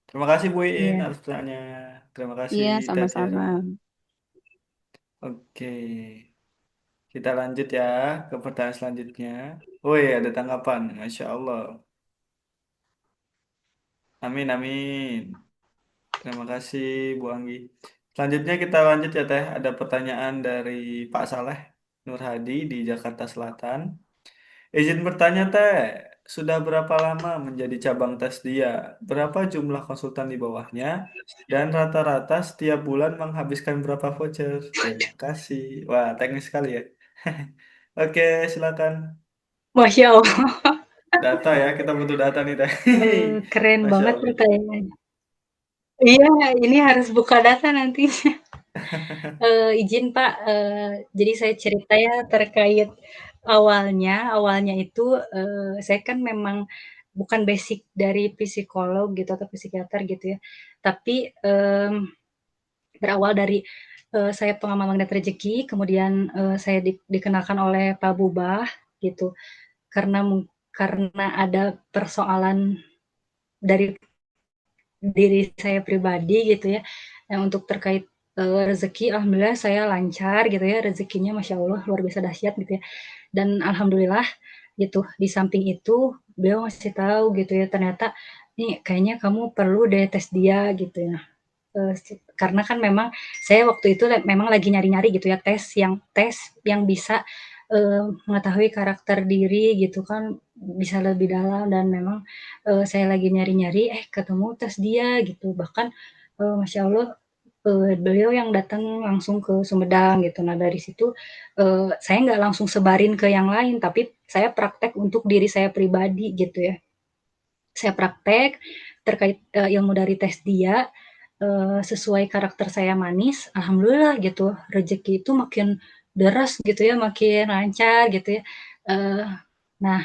Terima kasih Bu Iin Iya. atas pertanyaannya. Terima kasih Iya, Teh Tiara. sama-sama. Oke, kita lanjut ya ke pertanyaan selanjutnya. Woi, ada tanggapan. Masya Allah. Amin, amin. Terima kasih Bu Anggi. Selanjutnya kita lanjut ya Teh. Ada pertanyaan dari Pak Saleh Nur Hadi di Jakarta Selatan. Izin bertanya Teh, sudah berapa lama menjadi cabang tes dia? Berapa jumlah konsultan di bawahnya? Dan rata-rata setiap bulan menghabiskan berapa voucher? Terima kasih. Wah, teknis sekali ya. Oke, silakan. Masya Allah. Data ya, kita butuh data nih Teh. Keren Masya banget Allah. pertanyaannya. Iya, ini harus buka data nanti. Izin Pak, jadi saya cerita ya terkait awalnya itu saya kan memang bukan basic dari psikolog gitu atau psikiater gitu ya, tapi berawal dari saya pengamal magnet rezeki, kemudian saya dikenalkan oleh Pak Bubah gitu, karena karena ada persoalan dari diri saya pribadi gitu ya, yang untuk terkait rezeki, alhamdulillah saya lancar gitu ya, rezekinya masya Allah luar biasa dahsyat gitu ya, dan alhamdulillah gitu. Di samping itu beliau ngasih tahu gitu ya, ternyata nih kayaknya kamu perlu deh tes dia gitu ya. Eee, karena kan memang saya waktu itu memang lagi nyari-nyari gitu ya, tes yang bisa mengetahui karakter diri gitu kan, bisa lebih dalam dan memang saya lagi nyari-nyari ketemu tes dia gitu. Bahkan masya Allah beliau yang datang langsung ke Sumedang gitu. Nah dari situ saya nggak langsung sebarin ke yang lain, tapi saya praktek untuk diri saya pribadi gitu ya. Saya praktek terkait ilmu dari tes dia, sesuai karakter saya manis, alhamdulillah gitu, rezeki itu makin deras gitu ya, makin lancar gitu ya. Eee, nah,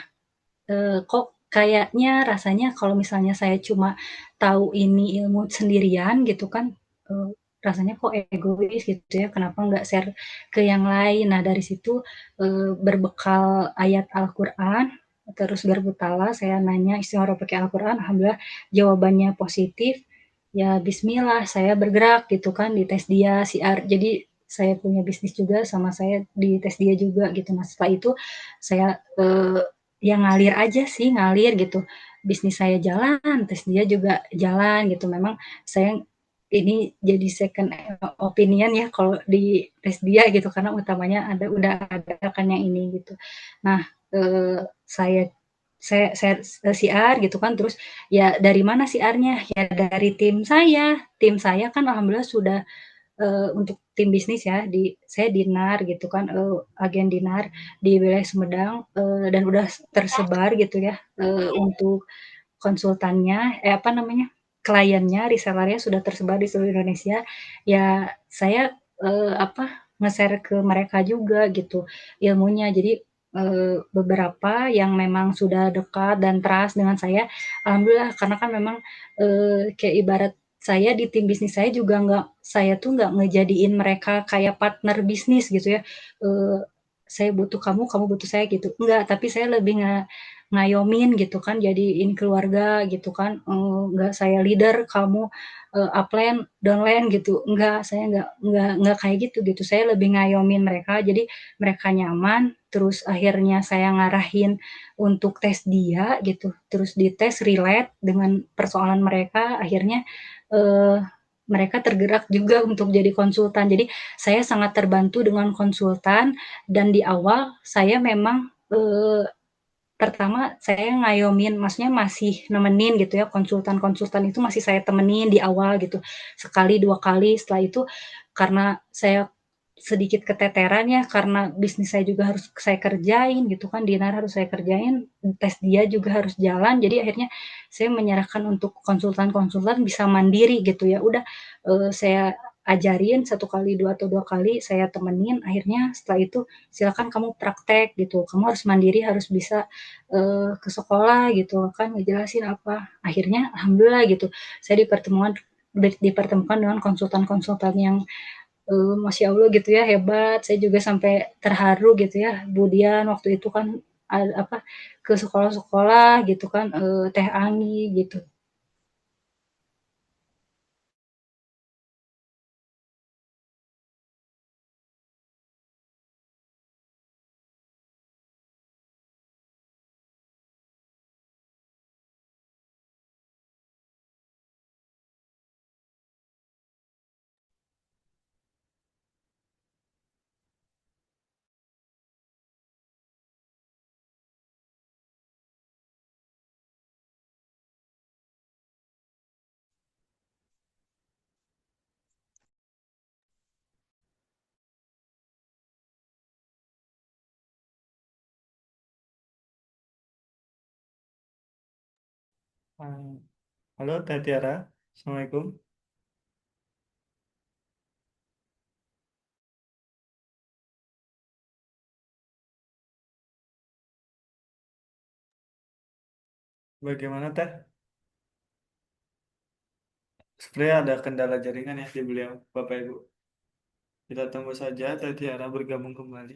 kok kayaknya rasanya kalau misalnya saya cuma tahu ini ilmu sendirian gitu kan, eee, rasanya kok egois gitu ya, kenapa nggak share ke yang lain. Nah dari situ, berbekal ayat Al-Qur'an, terus berbutala saya nanya istighoroph pakai Al-Qur'an, alhamdulillah jawabannya positif, ya bismillah saya bergerak gitu kan di tes dia, siar. Jadi saya punya bisnis juga sama saya di tes dia juga gitu. Nah setelah itu saya ya ngalir aja sih ngalir gitu. Bisnis saya jalan, tes dia juga jalan gitu. Memang saya ini jadi second opinion ya kalau di tes dia gitu karena utamanya udah ada kan yang ini gitu. Nah saya siar gitu kan terus ya dari mana siarnya ya dari tim saya kan alhamdulillah sudah untuk tim bisnis ya saya dinar gitu kan agen dinar di wilayah Sumedang dan udah tersebar gitu ya untuk konsultannya apa namanya kliennya resellernya sudah tersebar di seluruh Indonesia ya saya apa nge-share ke mereka juga gitu ilmunya jadi beberapa yang memang sudah dekat dan trust dengan saya alhamdulillah karena kan memang kayak ibarat saya di tim bisnis saya juga saya tuh nggak ngejadiin mereka kayak partner bisnis gitu ya eh, saya butuh kamu kamu butuh saya gitu enggak tapi saya lebih ngayomin gitu kan jadiin keluarga gitu kan nggak saya leader kamu upline downline gitu enggak saya nggak kayak gitu saya lebih ngayomin mereka jadi mereka nyaman terus akhirnya saya ngarahin untuk tes dia gitu terus dites relate dengan persoalan mereka akhirnya eh, mereka tergerak juga untuk jadi konsultan jadi saya sangat terbantu dengan konsultan dan di awal saya memang pertama saya ngayomin, maksudnya masih nemenin gitu ya, konsultan-konsultan itu masih saya temenin di awal gitu. Sekali, 2 kali, setelah itu karena saya sedikit keteteran ya, karena bisnis saya juga harus saya kerjain gitu kan, dinar harus saya kerjain, tes dia juga harus jalan, jadi akhirnya saya menyerahkan untuk konsultan-konsultan bisa mandiri gitu ya. Udah, saya ajarin 1 kali, 2 atau 2 kali, saya temenin, akhirnya setelah itu silakan kamu praktek gitu, kamu harus mandiri, harus bisa ke sekolah gitu kan ngejelasin apa akhirnya alhamdulillah gitu saya dipertemukan dengan konsultan-konsultan yang masya Allah gitu ya hebat saya juga sampai terharu gitu ya Budian waktu itu kan apa ke sekolah-sekolah gitu kan Teh Anggi gitu. Ah, halo Teh Tiara, Assalamualaikum. Bagaimana Teh? Sebenarnya ada kendala jaringan ya di beliau, Bapak Ibu. Kita tunggu saja Teh Tiara bergabung kembali.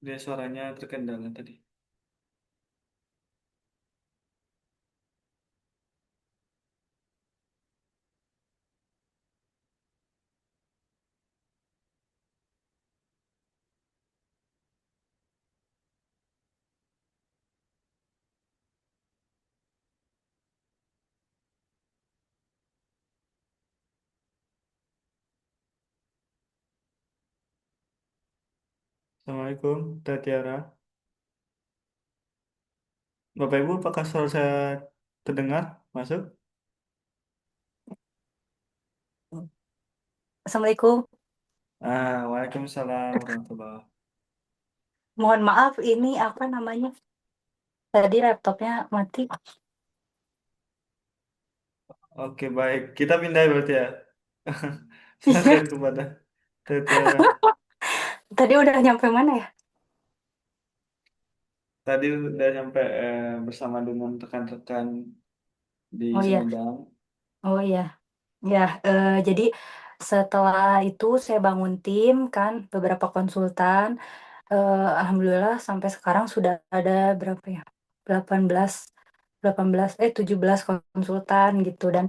Dia suaranya terkendala tadi. Assalamualaikum Teh Tiara. Bapak Ibu, apakah suara saya terdengar? Masuk? Assalamualaikum. Waalaikumsalam warahmatullahi. Mohon maaf ini apa namanya tadi laptopnya mati. Oke, baik. Kita pindah berarti ya. Silakan Iya kepada Teh Tiara. tadi udah nyampe mana ya. Tadi udah sampai bersama dengan rekan-rekan di Oh iya. Sumedang. Oh iya. Ya, jadi setelah itu saya bangun tim kan, beberapa konsultan, alhamdulillah sampai sekarang sudah ada berapa ya, 18 18 17 konsultan gitu dan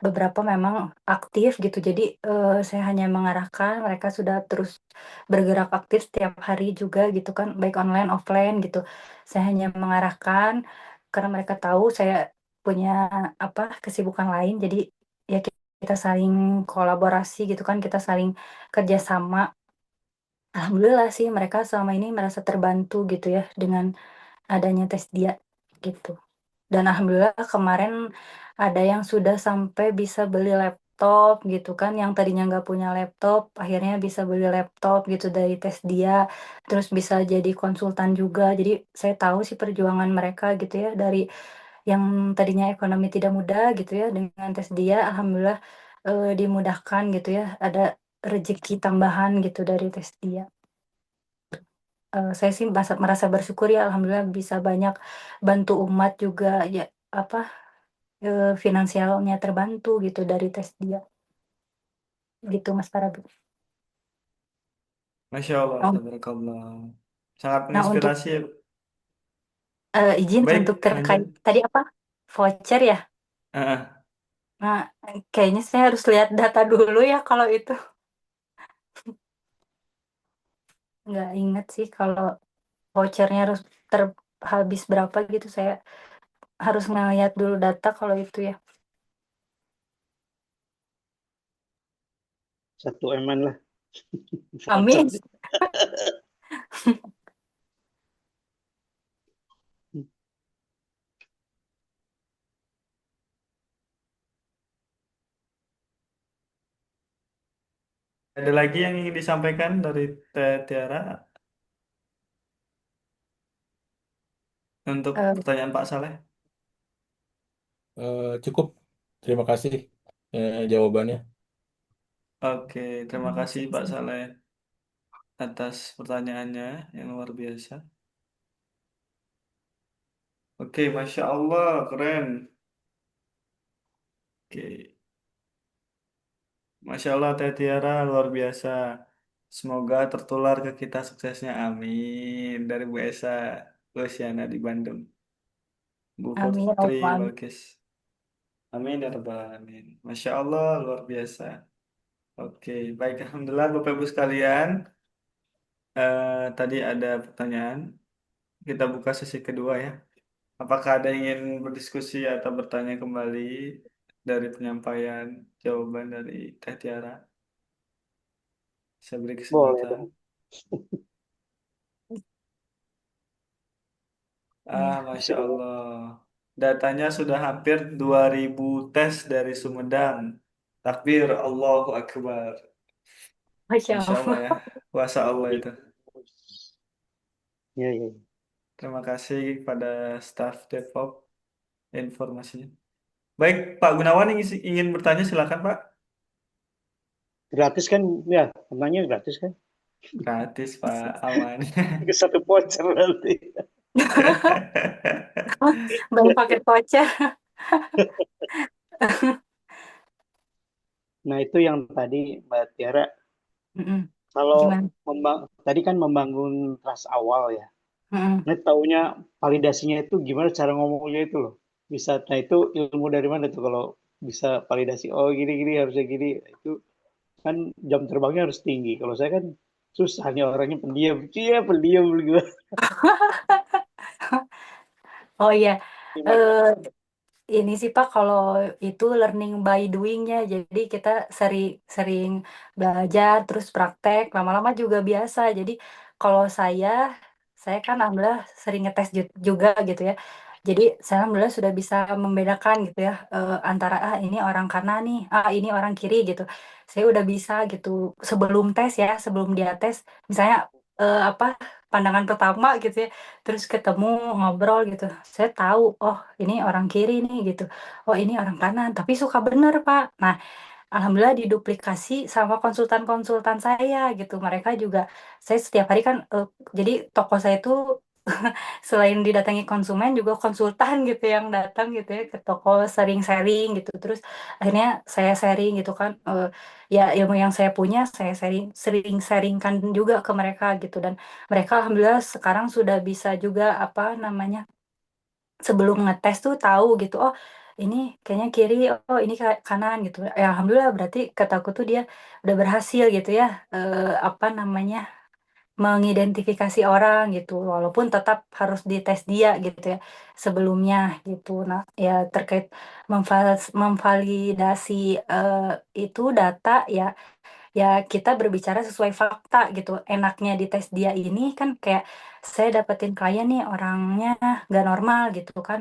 beberapa memang aktif gitu. Jadi saya hanya mengarahkan, mereka sudah terus bergerak aktif setiap hari juga gitu kan, baik online offline gitu. Saya hanya mengarahkan karena mereka tahu saya punya apa kesibukan lain. Jadi ya kita saling kolaborasi gitu kan, kita saling kerjasama. Alhamdulillah sih mereka selama ini merasa terbantu gitu ya dengan adanya tes dia gitu. Dan alhamdulillah kemarin ada yang sudah sampai bisa beli laptop gitu kan, yang tadinya nggak punya laptop, akhirnya bisa beli laptop gitu dari tes dia, terus bisa jadi konsultan juga. Jadi saya tahu sih perjuangan mereka gitu ya, dari yang tadinya ekonomi tidak mudah gitu ya, dengan tes dia, alhamdulillah dimudahkan gitu ya, ada rezeki tambahan gitu dari tes dia. Saya sih merasa bersyukur ya, alhamdulillah bisa banyak bantu umat juga ya, apa finansialnya terbantu gitu dari tes dia, gitu Mas Farabi. Masya Allah, Nah, tabarakallah. Sangat untuk menginspirasi ya. izin untuk Baik, terkait lanjut. tadi apa voucher ya. Ah, Nah, kayaknya saya harus lihat data dulu ya kalau itu. Nggak inget sih kalau vouchernya harus terhabis berapa gitu. Saya harus ngeliat dulu data kalau itu ya. 1 M lah Amin. vouchernya. ada lagi yang ingin disampaikan dari Teh Tiara untuk Eh, pertanyaan Pak Saleh? Cukup. Terima kasih jawabannya. Oke, terima kasih Pak Saleh atas pertanyaannya yang luar biasa. Oke, Masya Allah, keren. Oke, Masya Allah, Teh Tiara luar biasa. Semoga tertular ke kita suksesnya. Amin. Dari Bu Esa Luciana di Bandung. Bu Amin, Putri Allahumma amin. Balkis. Amin ya Rabbal Alamin. Masya Allah, luar biasa. Oke, baik. Alhamdulillah, Bapak Ibu sekalian. Tadi ada pertanyaan. Kita buka sesi kedua ya. Apakah ada yang ingin berdiskusi atau bertanya kembali dari penyampaian jawaban dari Teh Tiara? Saya beri Boleh kesempatan. dong. Iya. Masya Masya Allah. Allah. Datanya sudah hampir 2000 tes dari Sumedang. Takbir, Allahu Akbar. Masya Masya Allah Allah. ya. Wasa Allah itu. Ya, ya. Terima kasih pada staf Depok informasinya. Baik, Pak Gunawan ingin bertanya, silakan Pak. Gratis kan? Ya, namanya gratis kan? Gratis Pak, aman. Ke 1 voucher nanti. Baru paket voucher. Nah, itu yang tadi Mbak Tiara, Mm-mm. kalau Gimana? tadi kan membangun trust awal ya. Mm-mm. Nah, taunya validasinya itu gimana cara ngomongnya itu loh. Bisa, nah itu ilmu dari mana tuh kalau bisa validasi, oh gini-gini harusnya gini. Itu kan jam terbangnya harus tinggi. Kalau saya kan susah, hanya orangnya pendiam. Iya, pendiam gitu. Oh iya, Gimana? eh ini sih Pak, kalau itu learning by doing-nya, jadi kita sering belajar, terus praktek, lama-lama juga biasa. Jadi kalau saya kan alhamdulillah sering ngetes juga gitu ya. Jadi saya alhamdulillah sudah bisa membedakan gitu ya, antara ini orang kanan nih, ini orang kiri gitu. Saya udah bisa gitu sebelum tes ya, sebelum dia tes, misalnya apa pandangan pertama gitu ya, terus ketemu ngobrol gitu, saya tahu oh ini orang kiri nih gitu, oh ini orang kanan, tapi suka bener Pak. Nah, alhamdulillah diduplikasi sama konsultan-konsultan saya gitu, mereka juga, saya setiap hari kan jadi toko saya itu selain didatangi konsumen juga konsultan gitu yang datang gitu ya ke toko, sering sharing gitu, terus akhirnya saya sharing gitu kan, ya ilmu yang saya punya saya sering sharingkan juga ke mereka gitu, dan mereka alhamdulillah sekarang sudah bisa juga apa namanya, sebelum ngetes tuh tahu gitu, oh ini kayaknya kiri, oh ini kanan gitu. Ya alhamdulillah berarti kataku tuh dia udah berhasil gitu ya, apa namanya, mengidentifikasi orang gitu, walaupun tetap harus dites dia gitu ya sebelumnya gitu. Nah, ya terkait memvalidasi itu data ya, ya kita berbicara sesuai fakta gitu. Enaknya di tes dia ini kan kayak saya dapetin klien nih orangnya nggak normal gitu kan,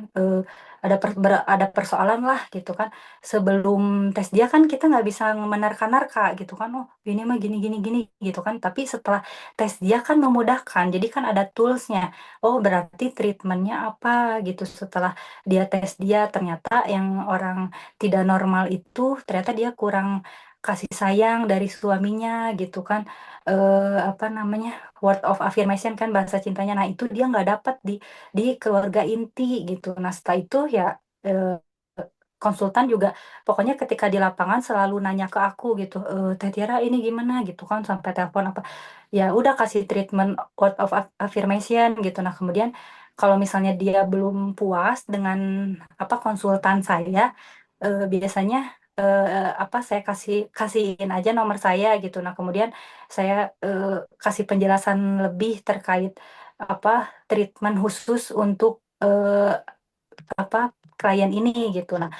ada persoalan lah gitu kan. Sebelum tes dia kan kita nggak bisa menerka-nerka gitu kan, oh ini mah gini gini gini gitu kan. Tapi setelah tes dia kan memudahkan, jadi kan ada toolsnya. Oh berarti treatmentnya apa gitu. Setelah dia tes dia ternyata yang orang tidak normal itu ternyata dia kurang kasih sayang dari suaminya gitu kan, apa namanya, word of affirmation kan bahasa cintanya. Nah itu dia nggak dapat di keluarga inti gitu. Nah setelah itu ya, eee, konsultan juga pokoknya ketika di lapangan selalu nanya ke aku gitu, "Teh Tiara ini gimana?" Gitu kan, sampai telepon apa, ya udah kasih treatment word of affirmation gitu. Nah kemudian kalau misalnya dia belum puas dengan apa, konsultan saya, biasanya, apa, saya kasihin aja nomor saya gitu. Nah kemudian saya, kasih penjelasan lebih terkait apa, treatment khusus untuk, apa, klien ini gitu. Nah,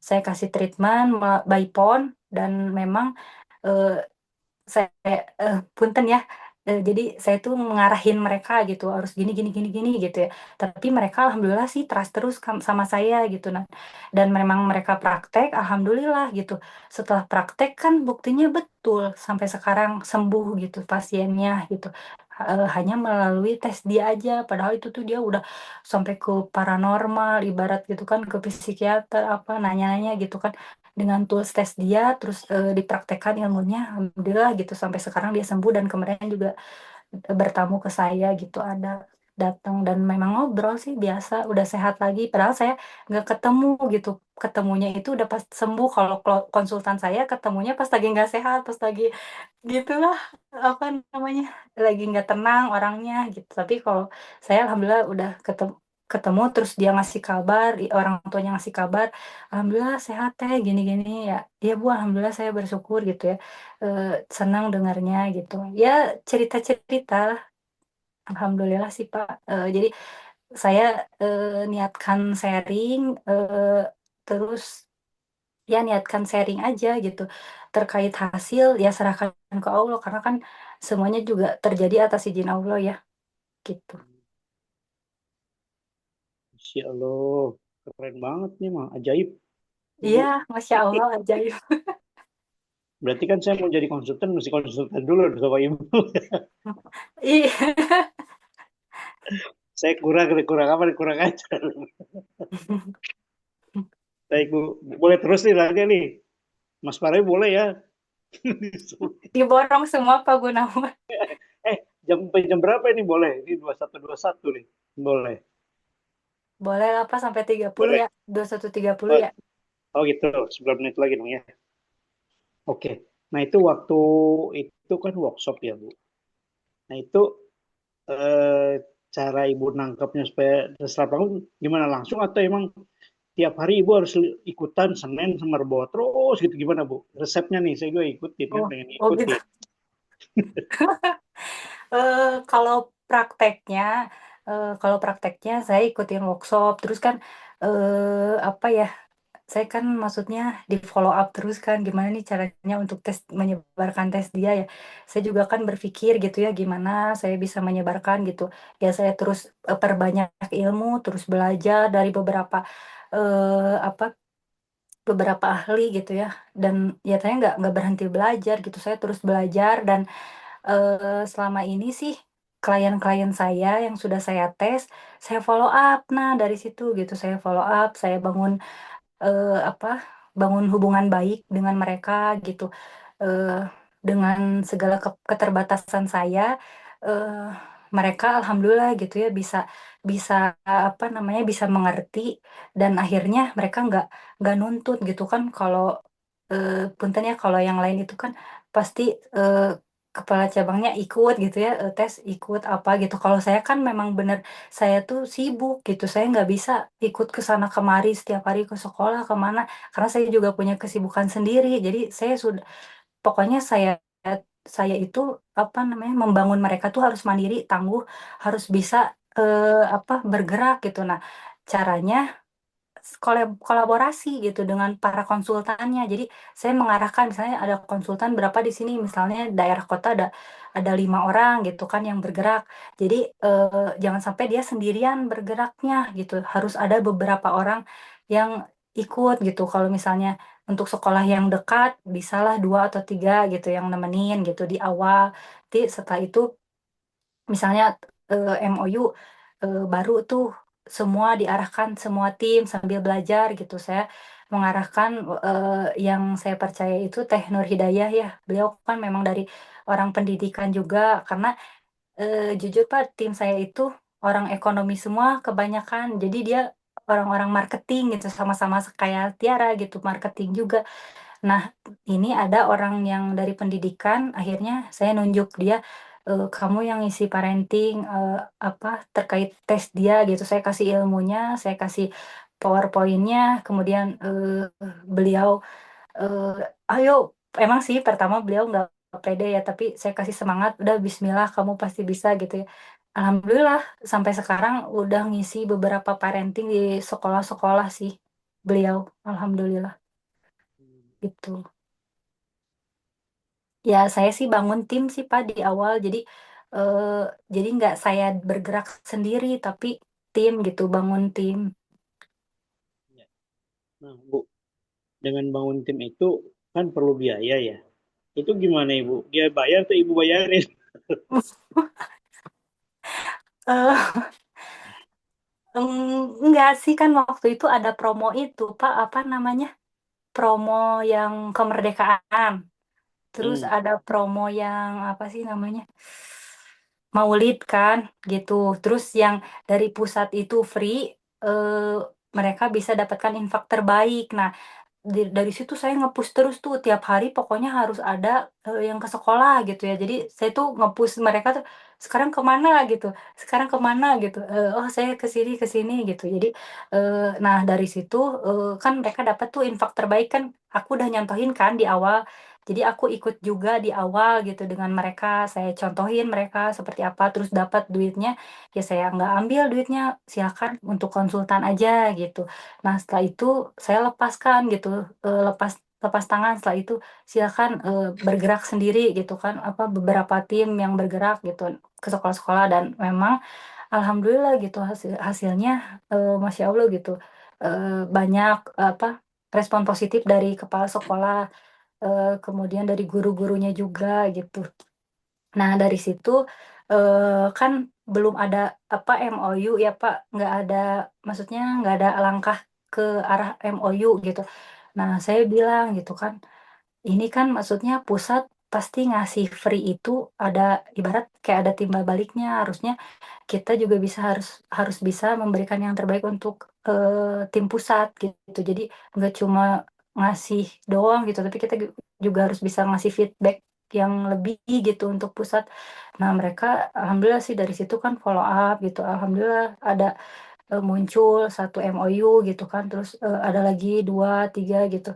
saya kasih treatment by phone dan memang, eee, saya punten ya, jadi saya tuh ngarahin mereka gitu, harus gini gini gini gini gitu ya. Tapi mereka alhamdulillah sih trust terus sama saya gitu. Nah, dan memang mereka praktek, alhamdulillah gitu. Setelah praktek kan buktinya betul sampai sekarang sembuh gitu pasiennya gitu. Hanya melalui tes dia aja, padahal itu tuh dia udah sampai ke paranormal ibarat gitu kan, ke psikiater apa, nanya-nanya gitu kan. Dengan tools tes dia terus, dipraktekkan ilmunya, alhamdulillah gitu sampai sekarang dia sembuh dan kemarin juga, bertamu ke saya gitu, ada datang dan memang ngobrol sih biasa, udah sehat lagi. Padahal saya nggak ketemu gitu, ketemunya itu udah pas sembuh. Kalau konsultan saya ketemunya pas lagi nggak sehat, pas lagi gitulah, apa namanya, lagi nggak tenang orangnya gitu. Tapi kalau saya alhamdulillah udah ketemu terus dia ngasih kabar, orang tuanya ngasih kabar, "Alhamdulillah sehat Teh, gini-gini." Ya, "Iya Bu, alhamdulillah saya bersyukur," gitu ya, senang dengarnya gitu. Ya cerita-cerita lah, alhamdulillah sih Pak. Jadi saya, niatkan sharing, terus ya niatkan sharing aja gitu. Terkait hasil ya serahkan ke Allah karena kan semuanya juga terjadi atas izin Allah ya, gitu. Masya Allah, keren banget nih mah, ajaib, Ibu. Iya, Masya Allah ajaib. Berarti kan saya mau jadi konsultan, mesti konsultan dulu sama Ibu. Iya. Saya kurang apa, kurang ajar. Baik Bu, boleh terus nih nanya nih. Mas Farai boleh ya? Diborong semua Pak Gunawan. Jam berapa ini boleh? Ini 21.21 nih. Boleh. Boleh lah Pak sampai 30 Boleh. ya. 21.30 Oh, ya. oh gitu, 9 menit lagi dong ya. Oke. Nah itu waktu itu kan workshop ya Bu. Nah itu eh, cara Ibu nangkepnya supaya terserap bangun gimana, langsung atau emang tiap hari Ibu harus ikutan Senin sama Rebo terus gitu, gimana Bu? Resepnya nih saya juga ikutin kan, Oh, pengen oh gitu. ikutin. Kalau prakteknya, kalau prakteknya saya ikutin workshop terus kan, apa ya, saya kan maksudnya di-follow up terus kan, gimana nih caranya untuk menyebarkan tes dia ya. Saya juga kan berpikir gitu ya, gimana saya bisa menyebarkan gitu. Ya saya terus, perbanyak ilmu, terus belajar dari apa, beberapa ahli gitu ya, dan ya saya nggak berhenti belajar gitu, saya terus belajar dan, selama ini sih klien-klien saya yang sudah saya tes, saya follow up. Nah dari situ gitu, saya follow up, saya apa, bangun hubungan baik dengan mereka gitu, eee, dengan segala keterbatasan saya, eee, mereka alhamdulillah gitu ya bisa bisa apa namanya, bisa mengerti dan akhirnya mereka nggak nuntut gitu kan. Kalau, punten ya kalau yang lain itu kan pasti, kepala cabangnya ikut gitu ya, tes ikut apa gitu. Kalau saya kan memang bener saya tuh sibuk gitu, saya nggak bisa ikut ke sana kemari setiap hari ke sekolah ke mana, karena saya juga punya kesibukan sendiri. Jadi saya sudah pokoknya saya itu apa namanya membangun mereka tuh harus mandiri, tangguh, harus bisa apa bergerak gitu. Nah, caranya kolaborasi gitu dengan para konsultannya. Jadi saya mengarahkan misalnya ada konsultan berapa di sini, misalnya daerah kota ada 5 orang gitu kan yang bergerak. Jadi jangan sampai dia sendirian bergeraknya gitu. Harus ada beberapa orang yang ikut gitu. Kalau misalnya untuk sekolah yang dekat, bisalah 2 atau 3 gitu yang nemenin gitu di awal. Nanti setelah itu misalnya MOU baru tuh semua diarahkan semua tim sambil belajar gitu. Saya mengarahkan yang saya percaya itu Teh Nur Hidayah ya. Beliau kan memang dari orang pendidikan juga karena jujur Pak tim saya itu orang ekonomi semua kebanyakan. Jadi dia orang-orang marketing gitu sama-sama kayak Tiara gitu marketing juga. Nah, ini ada orang yang dari pendidikan, akhirnya saya nunjuk dia, kamu yang isi parenting, apa, terkait tes dia gitu. Saya kasih ilmunya, saya kasih PowerPoint-nya, kemudian beliau, ayo, emang sih pertama beliau nggak pede ya, tapi saya kasih semangat, udah Bismillah kamu pasti bisa gitu ya. Alhamdulillah sampai sekarang udah ngisi beberapa parenting di sekolah-sekolah sih beliau, Alhamdulillah gitu. Ya, saya sih bangun tim sih Pak di awal. Eh, jadi nggak saya bergerak sendiri, tapi tim gitu, bangun tim. Ya. Nah, Bu, dengan bangun tim itu kan perlu biaya ya. Itu gimana Ibu? Dia bayar atau Ibu bayarin? Eh, enggak sih kan waktu itu ada promo itu Pak, apa namanya? Promo yang kemerdekaan. Terus Hmm. ada promo yang apa sih namanya? Maulid kan gitu. Terus yang dari pusat itu free, mereka bisa dapatkan infak terbaik. Nah, dari situ saya nge-push terus tuh tiap hari pokoknya harus ada yang ke sekolah gitu ya. Jadi saya tuh nge-push mereka tuh sekarang kemana gitu, sekarang kemana gitu. Oh saya ke sini gitu. Jadi nah dari situ kan mereka dapat tuh infak terbaik kan. Aku udah nyontohin kan di awal. Jadi aku ikut juga di awal gitu dengan mereka. Saya contohin mereka seperti apa terus dapat duitnya. Ya saya nggak ambil duitnya, silakan untuk konsultan aja gitu. Nah, setelah itu saya lepaskan gitu, lepas lepas tangan. Setelah itu silakan bergerak sendiri gitu kan, apa beberapa tim yang bergerak gitu ke sekolah-sekolah dan memang alhamdulillah gitu hasilnya masya Allah gitu. Banyak apa respon positif dari kepala sekolah, kemudian dari guru-gurunya juga gitu. Nah, dari situ kan belum ada apa MOU ya Pak, nggak ada, maksudnya nggak ada langkah ke arah MOU gitu. Nah, saya bilang gitu kan, ini kan maksudnya pusat pasti ngasih free itu ada ibarat kayak ada timbal baliknya, harusnya kita juga bisa harus harus bisa memberikan yang terbaik untuk tim pusat gitu. Jadi nggak cuma ngasih doang gitu, tapi kita juga harus bisa ngasih feedback yang lebih gitu untuk pusat. Nah, mereka alhamdulillah sih dari situ kan follow up gitu. Alhamdulillah ada muncul satu MOU gitu kan, terus ada lagi 2, 3 gitu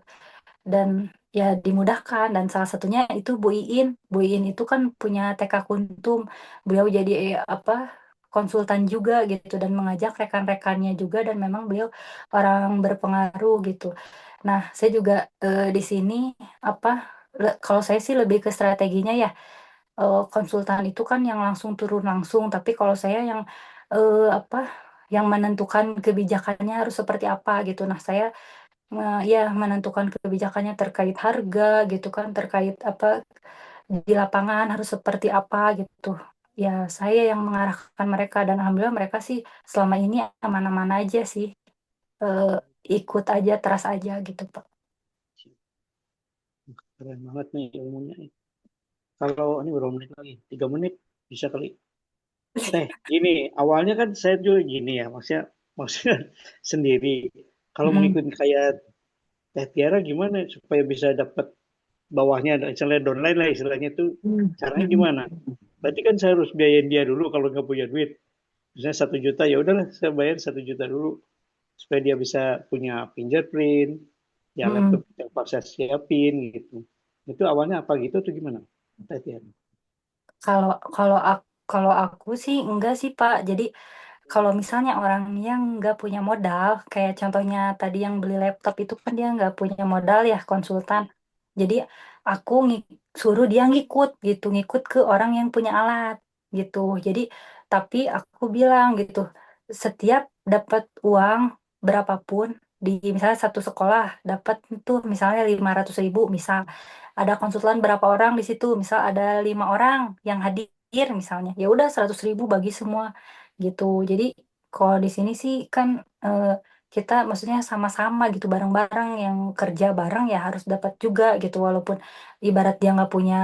dan ya dimudahkan dan salah satunya itu Bu Iin. Bu Iin itu kan punya TK Kuntum. Beliau jadi apa konsultan juga gitu dan mengajak rekan-rekannya juga dan memang beliau orang berpengaruh gitu. Nah, saya juga di sini apa kalau saya sih lebih ke strateginya ya. Konsultan itu kan yang langsung turun langsung, tapi kalau saya yang apa yang menentukan kebijakannya harus seperti apa gitu. Nah, saya ya menentukan kebijakannya terkait harga gitu kan, terkait apa di lapangan harus seperti apa gitu. Ya, saya yang mengarahkan mereka dan alhamdulillah mereka sih selama ini aman-aman aja sih. Eh, Ikut aja, teras aja gitu, Pak. Keren banget nih ilmunya. Kalau ini berapa menit lagi? 3 menit bisa kali. Teh, gini, awalnya kan saya juga gini ya, maksudnya sendiri. Kalau Mm-mm. mengikuti kayak Teh Tiara gimana supaya bisa dapat bawahnya ada misalnya downline lah istilahnya itu caranya gimana? Berarti kan saya harus biayain dia dulu kalau nggak punya duit. Misalnya 1 juta, ya udahlah saya bayar 1 juta dulu supaya dia bisa punya fingerprint, ya laptop yang saya siapin gitu. Itu awalnya apa gitu tuh gimana? Latihan. Kalau kalau aku sih enggak sih Pak. Jadi kalau misalnya orang yang nggak punya modal, kayak contohnya tadi yang beli laptop itu kan dia nggak punya modal ya konsultan. Jadi aku suruh dia ngikut gitu, ngikut ke orang yang punya alat gitu. Jadi tapi aku bilang gitu, setiap dapat uang berapapun di misalnya satu sekolah dapat tuh misalnya 500.000 misal ada konsultan berapa orang di situ misal ada 5 orang yang hadir misalnya ya udah 100.000 bagi semua gitu. Jadi kalau di sini sih kan eh, kita maksudnya sama-sama gitu bareng-bareng yang kerja bareng ya harus dapat juga gitu walaupun ibarat dia nggak punya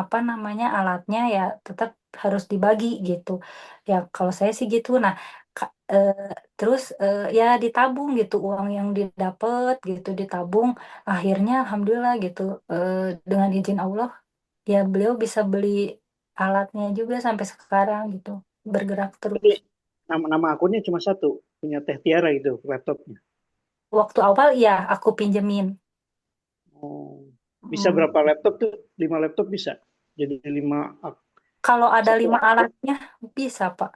apa namanya alatnya ya tetap harus dibagi gitu. Ya kalau saya sih gitu. Nah terus ya ditabung gitu uang yang didapat gitu ditabung akhirnya alhamdulillah gitu dengan izin Allah ya beliau bisa beli alatnya juga sampai sekarang gitu bergerak Jadi terus. nama akunnya cuma satu, punya Teh Tiara itu laptopnya. Waktu awal ya aku pinjemin. Oh, bisa Mm. berapa laptop tuh? 5 laptop bisa. Jadi 5 Kalau ada satu 5 alatnya bisa Pak.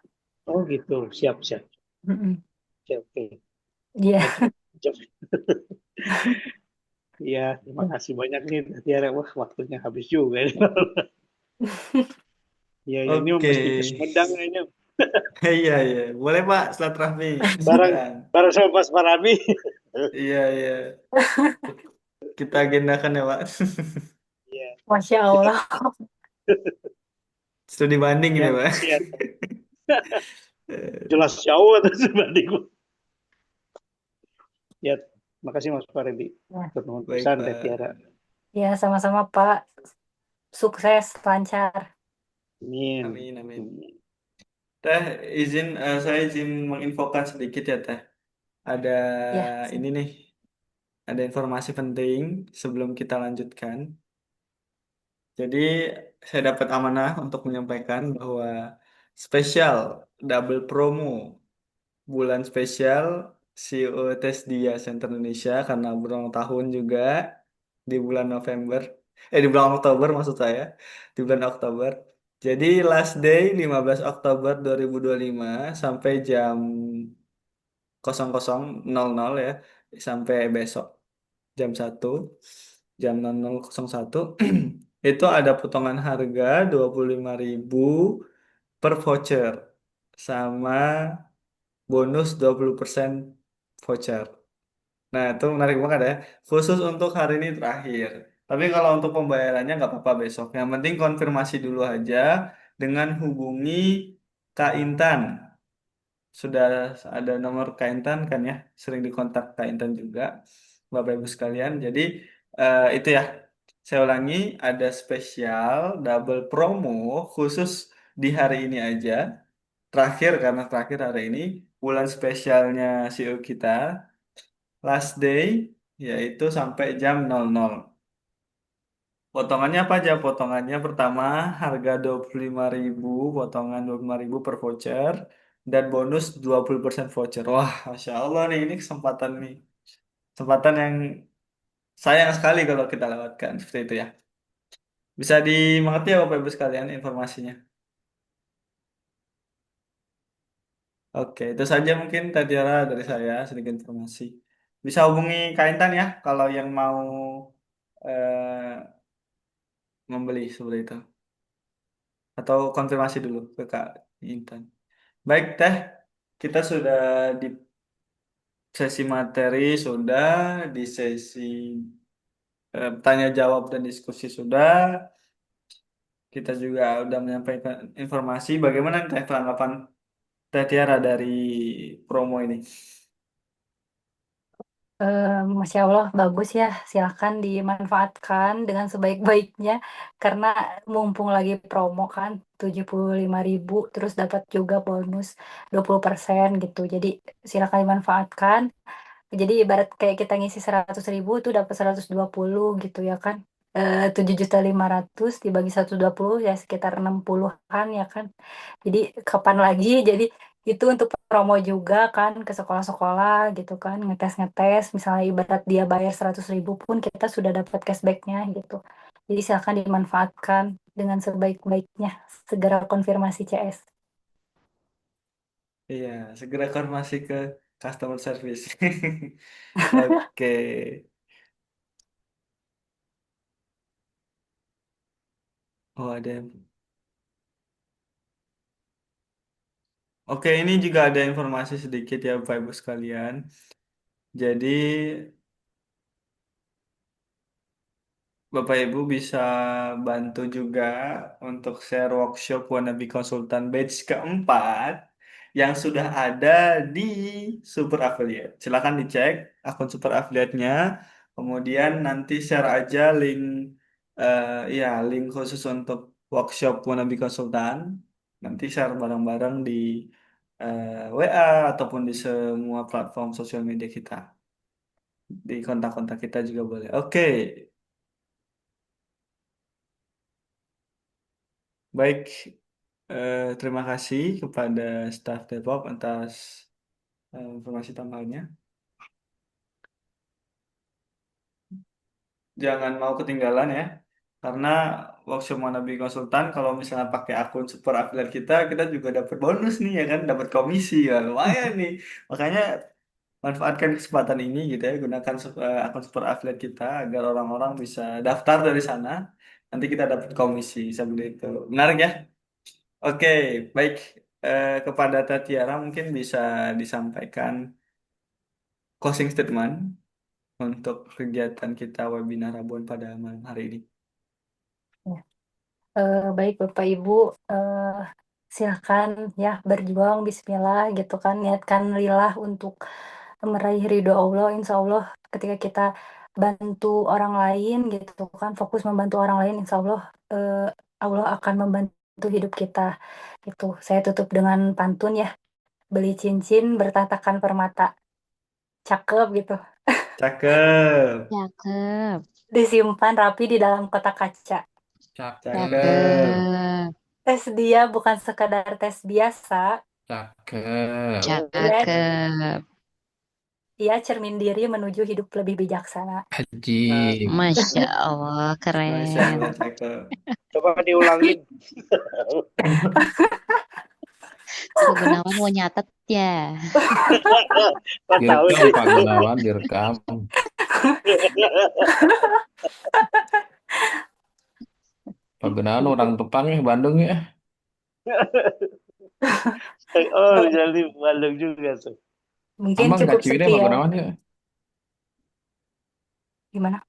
oh gitu, siap siap Mm-mm. siap. Oke. Iya. Baik. Siap. Iya, terima kasih banyak nih Teh Tiara. Wah, waktunya habis juga. Iya, ya, ini Oke. mesti ke Sumedang ini. Iya, iya. Boleh Pak, silaturahmi. Barang Silakan. barang sama Mas Farabi. Iya, iya. Kita agendakan ya Pak. Iya, Masya siap. Allah. Studi banding Ya, ini Pak. makasih ya. Jelas jauh atau sebanding. Ya, makasih Mas Farabi. Ya, Bernuhun Baik pisan Teh Tiara. Pak. ya sama-sama Pak. Sukses lancar. Amin. Amin, amin. Teh, saya izin menginfokan sedikit ya Teh. Ada Ya. ini nih, ada informasi penting sebelum kita lanjutkan. Jadi saya dapat amanah untuk menyampaikan bahwa spesial double promo bulan spesial CEO Tes Dia Center Indonesia karena berulang tahun juga di bulan November, di bulan Oktober maksud saya, di bulan Oktober. Jadi last day 15 Oktober 2025 sampai jam 00.00 ya, sampai besok jam 1 jam 00.01 itu ada potongan harga 25.000 per voucher sama bonus 20% voucher. Nah, itu menarik banget ya. Khusus untuk hari ini terakhir. Tapi kalau untuk pembayarannya nggak apa-apa besok. Yang penting konfirmasi dulu aja dengan hubungi Kak Intan. Sudah ada nomor Kak Intan kan ya? Sering dikontak Kak Intan juga. Bapak Ibu sekalian. Jadi itu ya. Saya ulangi, ada spesial double promo khusus di hari ini aja. Terakhir karena terakhir hari ini bulan spesialnya CEO kita last day yaitu sampai jam 00. Potongannya apa aja? Potongannya pertama harga 25.000, potongan 25.000 per voucher dan bonus 20% voucher. Wah, Masya Allah nih ini kesempatan nih. Kesempatan yang sayang sekali kalau kita lewatkan seperti itu ya. Bisa dimengerti ya Bapak Ibu sekalian informasinya. Oke, itu saja mungkin Tatiara dari saya sedikit informasi. Bisa hubungi Kak Intan ya kalau yang mau eh, membeli seperti itu. Atau konfirmasi dulu ke Kak Intan. Baik Teh, kita sudah di sesi materi, sudah di sesi tanya jawab dan diskusi sudah. Kita juga udah menyampaikan informasi. Bagaimana Teh tanggapan Teh Tiara dari promo ini? Masya Allah, bagus ya. Silakan dimanfaatkan dengan sebaik-baiknya. Karena mumpung lagi promo kan, 75.000, terus dapat juga bonus 20% gitu. Jadi silakan dimanfaatkan. Jadi ibarat kayak kita ngisi 100.000 tuh dapat 120 gitu ya kan. 7.500.000 dibagi 120 ya sekitar 60-an ya kan. Jadi kapan lagi? Jadi itu untuk promo juga kan ke sekolah-sekolah gitu kan, ngetes-ngetes. Misalnya ibarat dia bayar 100.000 pun kita sudah dapat cashbacknya gitu. Jadi silakan dimanfaatkan dengan sebaik-baiknya. Segera konfirmasi CS. Iya, segera konfirmasi ke customer service. Oke. Oh, ada. Oke, ini juga ada informasi sedikit ya Bapak Ibu sekalian. Jadi Bapak Ibu bisa bantu juga untuk share workshop Wannabe Konsultan batch keempat yang sudah ada di Super Affiliate. Silakan dicek akun Super Affiliate-nya. Kemudian nanti share aja link ya link khusus untuk workshop Wannabe Konsultan. Nanti share bareng-bareng di WA ataupun di semua platform sosial media kita. Di kontak-kontak kita juga boleh. Oke, baik. Terima kasih kepada staf Depok atas informasi tambahannya. Jangan mau ketinggalan ya, karena workshop Manabi Konsultan kalau misalnya pakai akun super affiliate kita, kita juga dapat bonus nih ya kan, dapat komisi ya lumayan nih. Makanya manfaatkan kesempatan ini gitu ya, gunakan akun super affiliate kita agar orang-orang bisa daftar dari sana. Nanti kita dapat komisi seperti itu. Menarik ya? Oke, baik. Kepada Tatiara mungkin bisa disampaikan closing statement untuk kegiatan kita webinar Rabuan pada malam hari ini. Ya. Baik Bapak Ibu, silahkan ya berjuang Bismillah gitu kan, niatkan lillah untuk meraih ridho Allah. Insya Allah ketika kita bantu orang lain gitu kan, fokus membantu orang lain, Insya Allah Allah akan membantu hidup kita. Itu saya tutup dengan pantun ya, beli cincin bertatakan permata, cakep gitu, Cakep, Cakep. disimpan rapi di dalam kotak kaca. cakep, Cakep. Tes dia bukan sekadar tes biasa, Cakep. ia, Cakep. ia cermin diri menuju hidup lebih bijaksana. Haji. Masya Allah, Masya keren. Allah, cakep. Coba diulangin. Pak Gunawan mau nyatet ya. Kok tahu Direkam sih? Pak Gunawan, direkam. Pak Gunawan orang Tepang ya, Bandung ya. Oh, jadi Bandung juga tuh. Mungkin Ambang cukup nggak ciwidey Pak sekian. Gunawan ya. Gimana?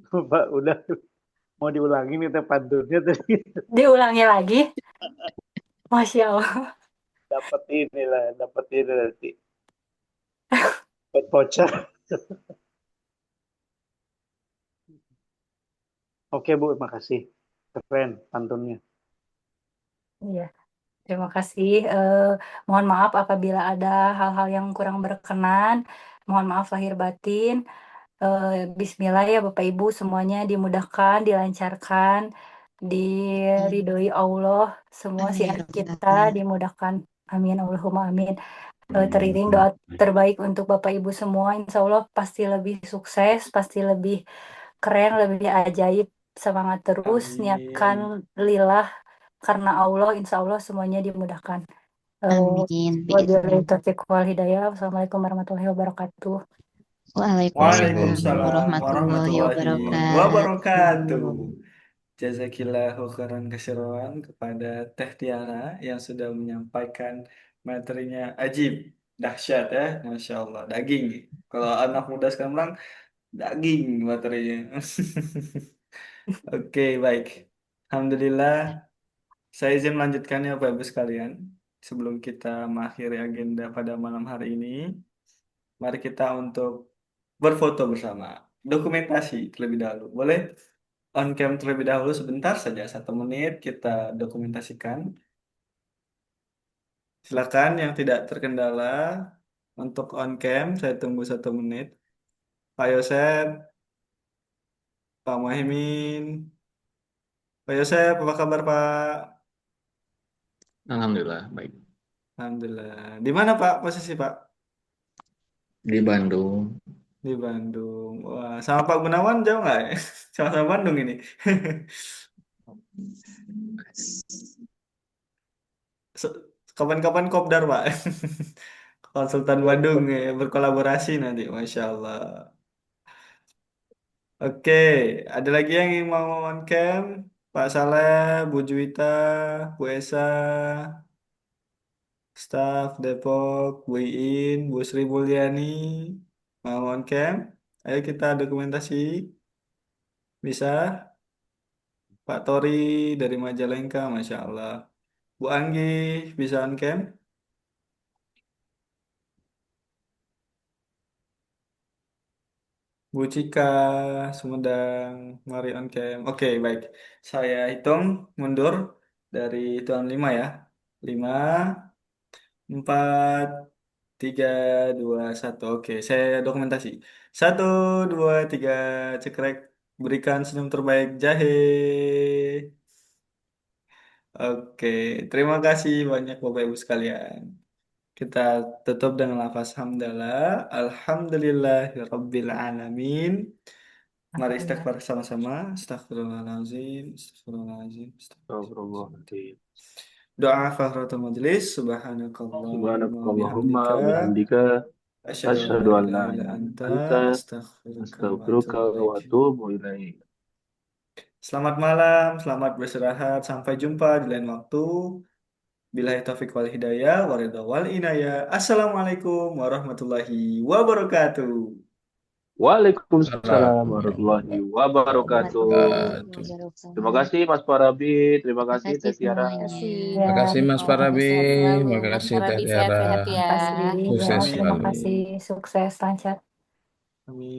Pak, udah mau diulangin itu pantunnya tadi. Diulangi lagi? Masya Allah. Dapat inilah, dapat ini nanti. Dapat voucher. Oke Bu, makasih. Keren pantunnya. Iya, terima kasih. Mohon maaf apabila ada hal-hal yang kurang berkenan. Mohon maaf lahir batin. Bismillah ya Bapak Ibu, semuanya dimudahkan, dilancarkan, diridhoi Allah, semua Amin ya syiar kita Rabbal. dimudahkan. Amin, Allahumma amin. Teriring doa terbaik untuk Bapak Ibu semua, insya Allah pasti lebih sukses, pasti lebih keren, lebih ajaib. Semangat terus, niatkan Amin. lillah karena Allah, insya Allah semuanya dimudahkan. Amin. Wabillahi taufiq wal hidayah. Wassalamualaikum warahmatullahi wabarakatuh. Waalaikumsalam Waalaikumsalam warahmatullahi warahmatullahi wabarakatuh. wabarakatuh. Jazakillahu khairan katsiran kepada Teh Tiara yang sudah menyampaikan materinya ajib, dahsyat ya, Masya Allah, daging. Kalau anak muda sekarang bilang daging materinya. Oke, baik. Alhamdulillah, saya izin melanjutkan ya Bapak Ibu sekalian. Sebelum kita mengakhiri agenda pada malam hari ini, mari kita untuk berfoto bersama. Dokumentasi terlebih dahulu. Boleh on cam terlebih dahulu sebentar saja, 1 menit kita dokumentasikan. Silakan yang tidak terkendala untuk on cam, saya tunggu 1 menit. Pak Yosep, Pak Muhaimin. Pak Yosep, apa kabar Pak? Alhamdulillah, baik. Alhamdulillah. Di mana Pak posisi Pak? Di Bandung. Di Bandung. Wah, sama Pak Gunawan jauh nggak? Sama-sama Bandung ini. Se- Kapan-kapan kopdar Pak. Konsultan Bandung ya, berkolaborasi nanti, Masya Allah. Oke, ada lagi yang mau on cam? Pak Saleh, Bu Juwita, Bu Esa, staf Depok, Bu Iin, Bu Sri Mulyani, mau on cam? Ayo kita dokumentasi. Bisa? Pak Tori dari Majalengka, Masya Allah. Bu Anggi, bisa on cam? Bu Cika, Sumedang, mari on cam. Oke, baik. Saya hitung mundur dari hitungan 5 ya. 5, 4, 3, 2, 1. Oke, saya dokumentasi. 1, 2, 3, cekrek. Berikan senyum terbaik jahe. Oke, terima kasih banyak Bapak Ibu sekalian. Kita tutup dengan lafaz hamdalah. Alhamdulillahirabbil alamin. Mari istighfar sama-sama. Astagfirullahalazim, astagfirullahalazim, astagfirullahalazim. Astagfirullahaladzim. Doa kafaratul majelis. Subhanakallahumma wa Subhanakallahumma bihamdika. bihamdika Asyhadu an la asyhadu an ilaha la illa ilaha illa anta. anta Astaghfiruka wa astaghfiruka atubu wa ilaik. atubu ilaik. Selamat malam, selamat beristirahat. Sampai jumpa di lain waktu. Billahi taufiq wal hidayah, waridha wal inayah. Assalamualaikum warahmatullahi wabarakatuh. Waalaikumsalam warahmatullahi Assalamualaikum wabarakatuh. Warahmatullahi wabarakatuh. Terima wabarakatuh. kasih Mas Farabi, terima Terima kasih kasih Teh Tiara. semuanya. Ya, Makasih Mas Farabi, Sehat selalu. Mas makasih Teh Farabi Tiara, sehat-sehat ya. makasih. Ya, sukses Amin, terima selalu. amin. kasih. Sukses, lancar. Amin.